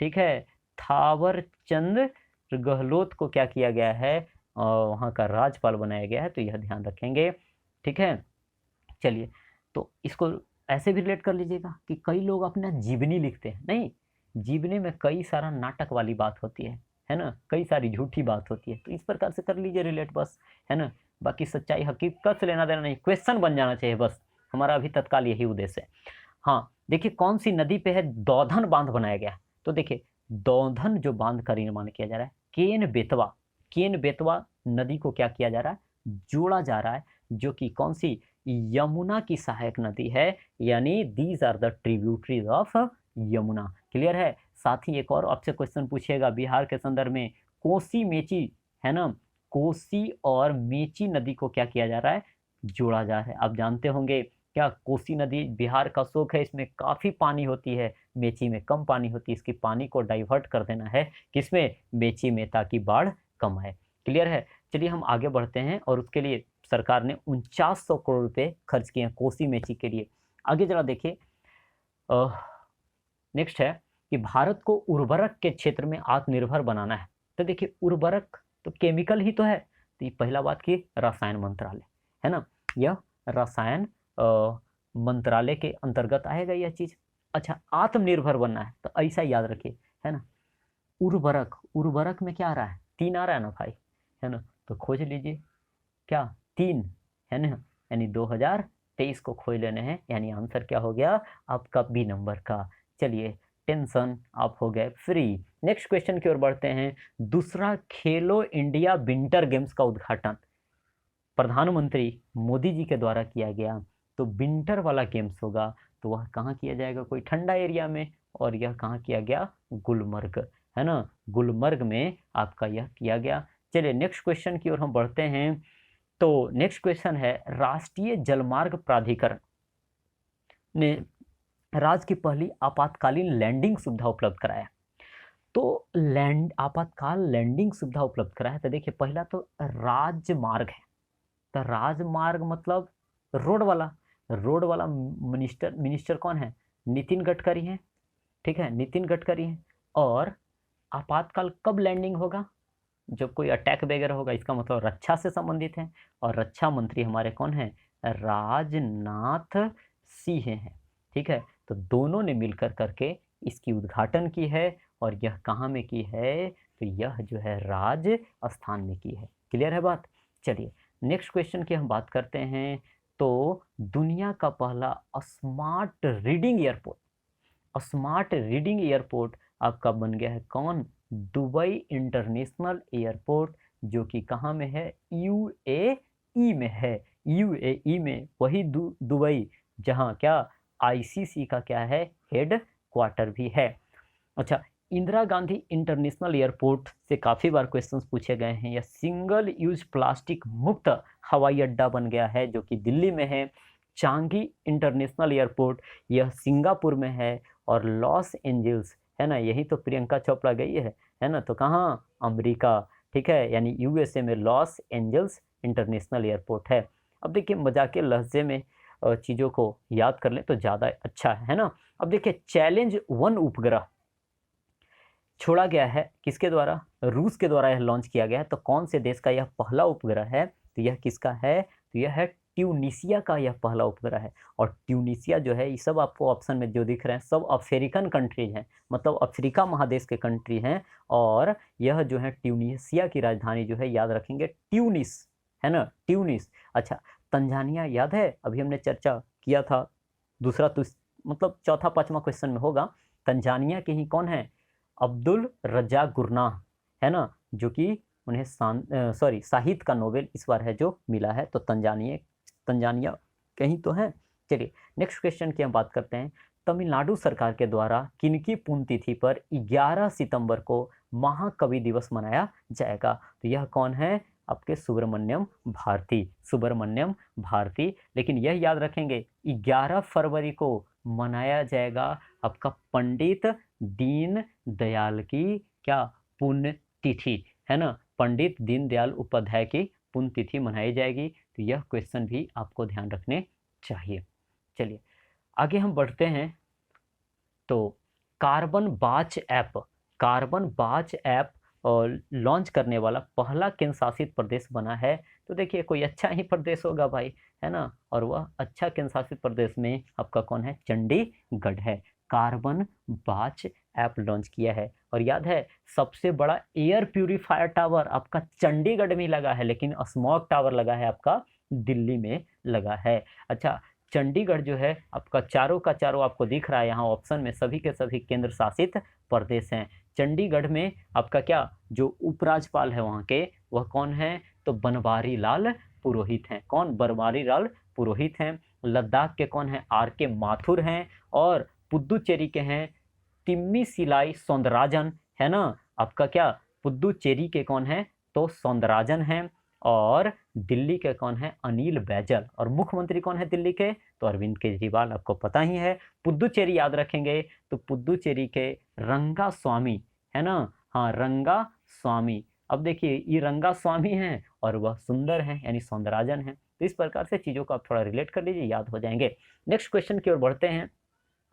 ठीक है, थावर चंद गहलोत को क्या किया गया है, वहां का राज्यपाल बनाया गया है। तो यह ध्यान रखेंगे, ठीक है। चलिए तो इसको ऐसे भी रिलेट कर लीजिएगा कि कई लोग अपना जीवनी लिखते हैं, नहीं, जीवनी में कई सारा नाटक वाली बात होती है ना, कई सारी झूठी बात होती है, तो इस प्रकार से कर लीजिए रिलेट बस, है ना। बाकी सच्चाई हकीकत से लेना देना नहीं, क्वेश्चन बन जाना चाहिए बस, हमारा अभी तत्काल यही उद्देश्य है। हाँ देखिए कौन सी नदी पे है दौधन बांध बनाया गया, तो देखिए दौधन जो बांध का निर्माण किया जा रहा है, केन बेतवा नदी को क्या किया जा रहा है, जोड़ा जा रहा है, जो कि कौन सी, यमुना की सहायक नदी है, यानी these are the tributaries of Yamuna. Clear है। साथ ही एक और आपसे क्वेश्चन पूछेगा बिहार के संदर्भ में, कोसी मेची, है ना, कोसी और मेची नदी को क्या किया जा रहा है, जोड़ा जा रहा है। आप जानते होंगे क्या, कोसी नदी बिहार का शोक है, इसमें काफ़ी पानी होती है, मेची में कम पानी होती है, इसकी पानी को डाइवर्ट कर देना है किसमें, मेची में, ताकि बाढ़ कम आए। क्लियर है। चलिए हम आगे बढ़ते हैं, और उसके लिए सरकार ने 4900 करोड़ रुपए खर्च किए हैं कोसी मेची के लिए। आगे जरा देखिए, नेक्स्ट है कि भारत को उर्वरक के क्षेत्र में आत्मनिर्भर बनाना है। तो देखिए उर्वरक तो केमिकल ही तो है, तो ये पहला बात की रसायन मंत्रालय, है ना, यह रसायन मंत्रालय के अंतर्गत आएगा यह चीज। अच्छा आत्मनिर्भर बनना है, तो ऐसा याद रखिए, है ना, उर्वरक में क्या आ रहा है, 3 आ रहा है ना भाई, है ना, तो खोज लीजिए क्या, 3, है ना, यानी 2023 को खोज लेने हैं, यानी आंसर क्या हो गया आपका बी नंबर का। चलिए टेंशन आप हो गए फ्री। नेक्स्ट क्वेश्चन की ओर बढ़ते हैं। दूसरा खेलो इंडिया विंटर गेम्स का उद्घाटन प्रधानमंत्री मोदी जी के द्वारा किया गया, तो विंटर वाला गेम्स होगा, तो वह कहाँ किया जाएगा, कोई ठंडा एरिया में, और यह कहाँ किया गया, गुलमर्ग, है ना, गुलमर्ग में आपका यह किया गया। चलिए नेक्स्ट क्वेश्चन की ओर हम बढ़ते हैं। तो नेक्स्ट क्वेश्चन है, राष्ट्रीय जलमार्ग प्राधिकरण ने राज्य की पहली आपातकालीन लैंडिंग सुविधा उपलब्ध कराया। तो आपातकाल लैंडिंग सुविधा उपलब्ध कराया, तो देखिए पहला तो राजमार्ग है, तो राजमार्ग मतलब रोड वाला मिनिस्टर कौन है, नितिन गडकरी हैं, ठीक है, नितिन गडकरी हैं। और आपातकाल कब लैंडिंग होगा? जब कोई अटैक वगैरह होगा, इसका मतलब रक्षा से संबंधित है। और रक्षा मंत्री हमारे कौन है? राजनाथ सिंह हैं। ठीक है, तो दोनों ने मिलकर करके इसकी उद्घाटन की है। और यह कहाँ में की है? तो यह जो है राजस्थान में की है। क्लियर है बात? चलिए नेक्स्ट क्वेश्चन की हम बात करते हैं। तो दुनिया का पहला smart reading airport, smart reading airport आपका बन गया है कौन? दुबई इंटरनेशनल एयरपोर्ट, जो कि कहाँ में है? यूएई में है। यूएई में वही दुबई जहाँ क्या आईसीसी का क्या है? हेड क्वार्टर भी है। अच्छा, इंदिरा गांधी इंटरनेशनल एयरपोर्ट से काफ़ी बार क्वेश्चंस पूछे गए हैं। यह सिंगल यूज प्लास्टिक मुक्त हवाई अड्डा बन गया है, जो कि दिल्ली में है। चांगी इंटरनेशनल एयरपोर्ट, यह सिंगापुर में है। और लॉस एंजल्स है ना, यही तो प्रियंका चोपड़ा गई है ना, तो कहाँ? अमेरिका। ठीक है, यानी यूएसए में लॉस एंजल्स इंटरनेशनल एयरपोर्ट है। अब देखिए मजाक के लहजे में चीज़ों को याद कर लें तो ज़्यादा अच्छा है ना। अब देखिए चैलेंज-1 उपग्रह छोड़ा गया है, किसके द्वारा? रूस के द्वारा यह लॉन्च किया गया है। तो कौन से देश का यह पहला उपग्रह है? तो यह किसका है? तो यह है ट्यूनीशिया का, यह पहला उपग्रह है। और ट्यूनीशिया जो है, ये सब आपको ऑप्शन में जो दिख रहे हैं सब अफ्रीकन कंट्रीज हैं, मतलब अफ्रीका महादेश के कंट्री हैं। और यह जो है ट्यूनीशिया की राजधानी जो है, याद रखेंगे ट्यूनिस, है ना, ट्यूनिस। अच्छा, तंजानिया याद है, अभी हमने चर्चा किया था। दूसरा तो मतलब चौथा पांचवा क्वेश्चन में होगा। तंजानिया के ही कौन है? अब्दुल रज़ाक गुरनाह, है ना, जो कि उन्हें साहित्य का नोबेल इस बार है जो मिला है। तो तंजानिया कहीं तो है। चलिए नेक्स्ट क्वेश्चन की हम बात करते हैं। तमिलनाडु सरकार के द्वारा किनकी पुण्यतिथि पर 11 सितंबर को महाकवि दिवस मनाया जाएगा? तो यह कौन है? आपके सुब्रमण्यम भारती। लेकिन यह याद रखेंगे 11 फरवरी को मनाया जाएगा आपका पंडित दीन दयाल की क्या? पुण्यतिथि, है ना, पंडित दीनदयाल उपाध्याय की पुण्यतिथि मनाई जाएगी। तो यह क्वेश्चन भी आपको ध्यान रखने चाहिए। चलिए आगे हम बढ़ते हैं। तो कार्बन बाच ऐप लॉन्च करने वाला पहला केंद्र शासित प्रदेश बना है। तो देखिए कोई अच्छा ही प्रदेश होगा भाई, है ना, और वह अच्छा केंद्र शासित प्रदेश में आपका कौन है? चंडीगढ़ है। कार्बन बाच ऐप लॉन्च किया है। और याद है सबसे बड़ा एयर प्यूरिफायर टावर आपका चंडीगढ़ में लगा है, लेकिन स्मॉग टावर लगा है आपका दिल्ली में लगा है। अच्छा, चंडीगढ़ जो है आपका चारों का चारों आपको दिख रहा है यहाँ ऑप्शन में, सभी के सभी केंद्र शासित प्रदेश हैं। चंडीगढ़ में आपका क्या जो उपराज्यपाल है वहाँ के, वह कौन है? तो बनवारी लाल पुरोहित हैं। कौन? बनवारी लाल पुरोहित हैं। लद्दाख के कौन है? आर के माथुर हैं। और पुद्दुचेरी के हैं तिम्मी सिलाई सौंदराजन, है ना, आपका क्या पुद्दुचेरी के कौन है? तो सौंदराजन हैं। और दिल्ली के कौन है? अनिल बैजल। और मुख्यमंत्री कौन है दिल्ली के? तो अरविंद केजरीवाल, आपको पता ही है। पुद्दुचेरी याद रखेंगे तो पुद्दुचेरी के रंगा स्वामी, है ना, हाँ रंगा स्वामी। अब देखिए ये रंगा स्वामी हैं और वह सुंदर हैं, यानी सौंदराजन हैं। तो इस प्रकार से चीज़ों को आप थोड़ा रिलेट कर लीजिए, याद हो जाएंगे। नेक्स्ट क्वेश्चन की ओर बढ़ते हैं।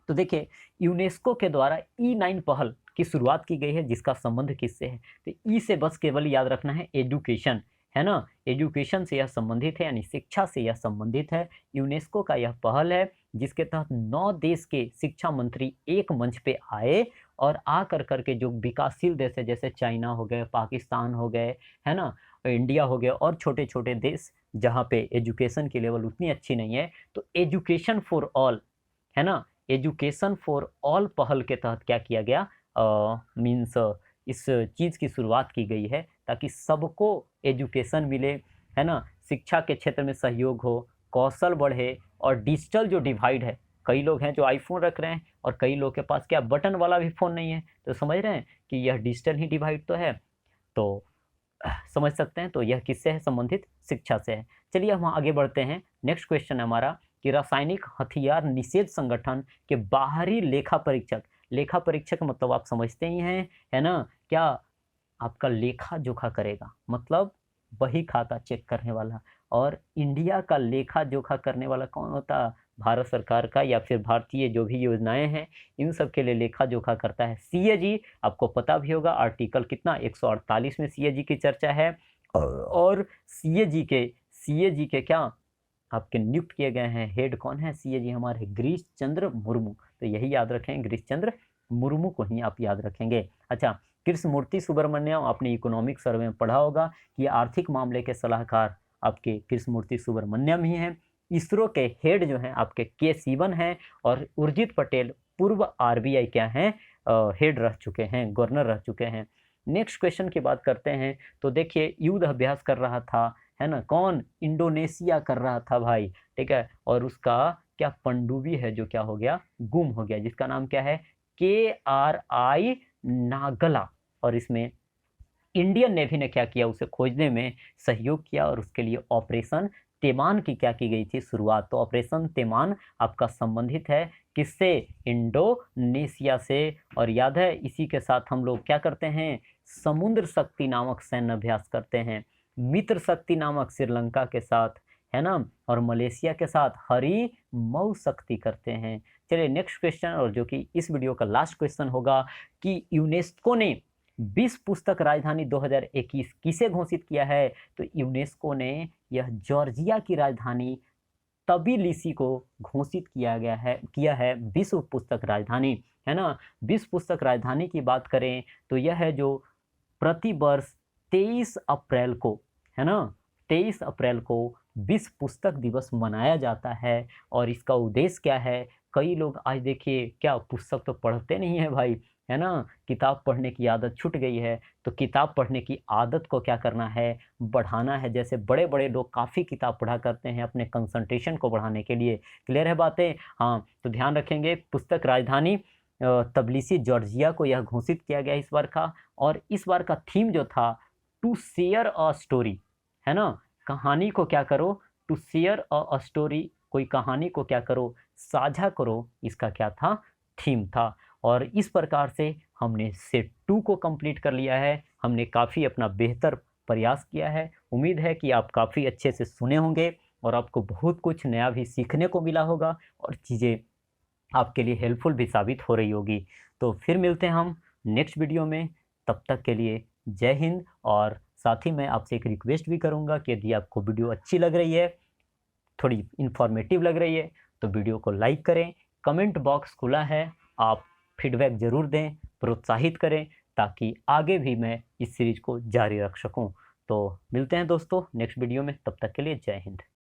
तो देखिए यूनेस्को के द्वारा E9 पहल की शुरुआत की गई है, जिसका संबंध किससे है? तो ई से बस केवल याद रखना है एजुकेशन, है ना, एजुकेशन से यह संबंधित है, यानी शिक्षा से यह संबंधित है। यूनेस्को का यह पहल है जिसके तहत 9 देश के शिक्षा मंत्री एक मंच पे आए और आ कर करके जो विकासशील देश है, जैसे चाइना हो गए, पाकिस्तान हो गए, है ना, इंडिया हो गया, और छोटे छोटे देश जहाँ पे एजुकेशन की लेवल उतनी अच्छी नहीं है, तो एजुकेशन फॉर ऑल, है ना, एजुकेशन फॉर ऑल पहल के तहत क्या किया गया? मीन्स इस चीज़ की शुरुआत की गई है ताकि सबको एजुकेशन मिले, है ना, शिक्षा के क्षेत्र में सहयोग हो, कौशल बढ़े। और डिजिटल जो डिवाइड है, कई लोग हैं जो आईफोन रख रहे हैं और कई लोग के पास क्या बटन वाला भी फ़ोन नहीं है, तो समझ रहे हैं कि यह डिजिटल ही डिवाइड तो है। तो समझ सकते हैं, तो यह किससे है संबंधित? शिक्षा से है। चलिए हम आगे बढ़ते हैं। नेक्स्ट क्वेश्चन है हमारा कि रासायनिक हथियार निषेध संगठन के बाहरी लेखा परीक्षक मतलब आप समझते ही हैं, है ना, क्या आपका लेखा जोखा करेगा, मतलब बही खाता चेक करने वाला। और इंडिया का लेखा जोखा करने वाला कौन होता? भारत सरकार का या फिर भारतीय जो भी योजनाएं हैं इन सब के लिए लेखा जोखा करता है। सीएजी आपको पता भी होगा, आर्टिकल कितना 148 में सीएजी की चर्चा है। और सीएजी के क्या आपके नियुक्त किए गए हैं हेड कौन है? सीएजी हमारे गिरीश चंद्र मुर्मू। तो यही याद रखें, गिरीश चंद्र मुर्मू को ही आप याद रखेंगे। अच्छा, कृष्णमूर्ति सुब्रमण्यम आपने इकोनॉमिक सर्वे में पढ़ा होगा कि आर्थिक मामले के सलाहकार आपके कृष्णमूर्ति सुब्रमण्यम ही हैं। इसरो के हेड जो हैं आपके के सिवन हैं और उर्जित पटेल पूर्व आरबीआई क्या हैं, हेड रह चुके हैं, गवर्नर रह चुके हैं। नेक्स्ट क्वेश्चन की बात करते हैं तो देखिए युद्ध अभ्यास कर रहा था, है ना, कौन? इंडोनेशिया कर रहा था भाई, ठीक है। और उसका क्या पनडुब्बी है जो क्या हो गया, गुम हो गया, जिसका नाम क्या है, KRI नागला। और इसमें इंडियन नेवी ने क्या किया, उसे खोजने में सहयोग किया और उसके लिए ऑपरेशन तेमान की क्या की गई थी शुरुआत। तो ऑपरेशन तेमान आपका संबंधित है किससे? इंडोनेशिया से। और याद है इसी के साथ हम लोग क्या करते हैं, समुद्र शक्ति नामक सैन्य अभ्यास करते हैं, मित्र शक्ति नामक श्रीलंका के साथ, है ना, और मलेशिया के साथ हरी मऊ शक्ति करते हैं। चलिए नेक्स्ट क्वेश्चन, और जो कि इस वीडियो का लास्ट क्वेश्चन होगा कि यूनेस्को ने विश्व पुस्तक राजधानी 2021 किसे घोषित किया है? तो यूनेस्को ने यह जॉर्जिया की राजधानी तबिलिसी को घोषित किया है विश्व पुस्तक राजधानी, है ना। विश्व पुस्तक राजधानी की बात करें तो यह है जो प्रति वर्ष 23 अप्रैल को, है ना, 23 अप्रैल को विश्व पुस्तक दिवस मनाया जाता है। और इसका उद्देश्य क्या है? कई लोग आज देखिए क्या पुस्तक तो पढ़ते नहीं है भाई, है ना, किताब पढ़ने की आदत छूट गई है। तो किताब पढ़ने की आदत को क्या करना है, बढ़ाना है। जैसे बड़े बड़े लोग काफ़ी किताब पढ़ा करते हैं अपने कंसंट्रेशन को बढ़ाने के लिए। क्लियर है बातें? हाँ, तो ध्यान रखेंगे पुस्तक राजधानी तबिलिसी जॉर्जिया को यह घोषित किया गया इस बार का। और इस बार का थीम जो था टू शेयर अ स्टोरी, है ना, कहानी को क्या करो, टू शेयर अ स्टोरी, कोई कहानी को क्या करो, साझा करो, इसका क्या था, थीम था। और इस प्रकार से हमने सेट 2 को कंप्लीट कर लिया है। हमने काफ़ी अपना बेहतर प्रयास किया है। उम्मीद है कि आप काफ़ी अच्छे से सुने होंगे और आपको बहुत कुछ नया भी सीखने को मिला होगा और चीज़ें आपके लिए हेल्पफुल भी साबित हो रही होगी। तो फिर मिलते हैं हम नेक्स्ट वीडियो में, तब तक के लिए जय हिंद। और साथ ही मैं आपसे एक रिक्वेस्ट भी करूंगा कि यदि आपको वीडियो अच्छी लग रही है, थोड़ी इन्फॉर्मेटिव लग रही है, तो वीडियो को लाइक करें। कमेंट बॉक्स खुला है, आप फीडबैक ज़रूर दें, प्रोत्साहित करें, ताकि आगे भी मैं इस सीरीज को जारी रख सकूं। तो मिलते हैं दोस्तों नेक्स्ट वीडियो में, तब तक के लिए जय हिंद।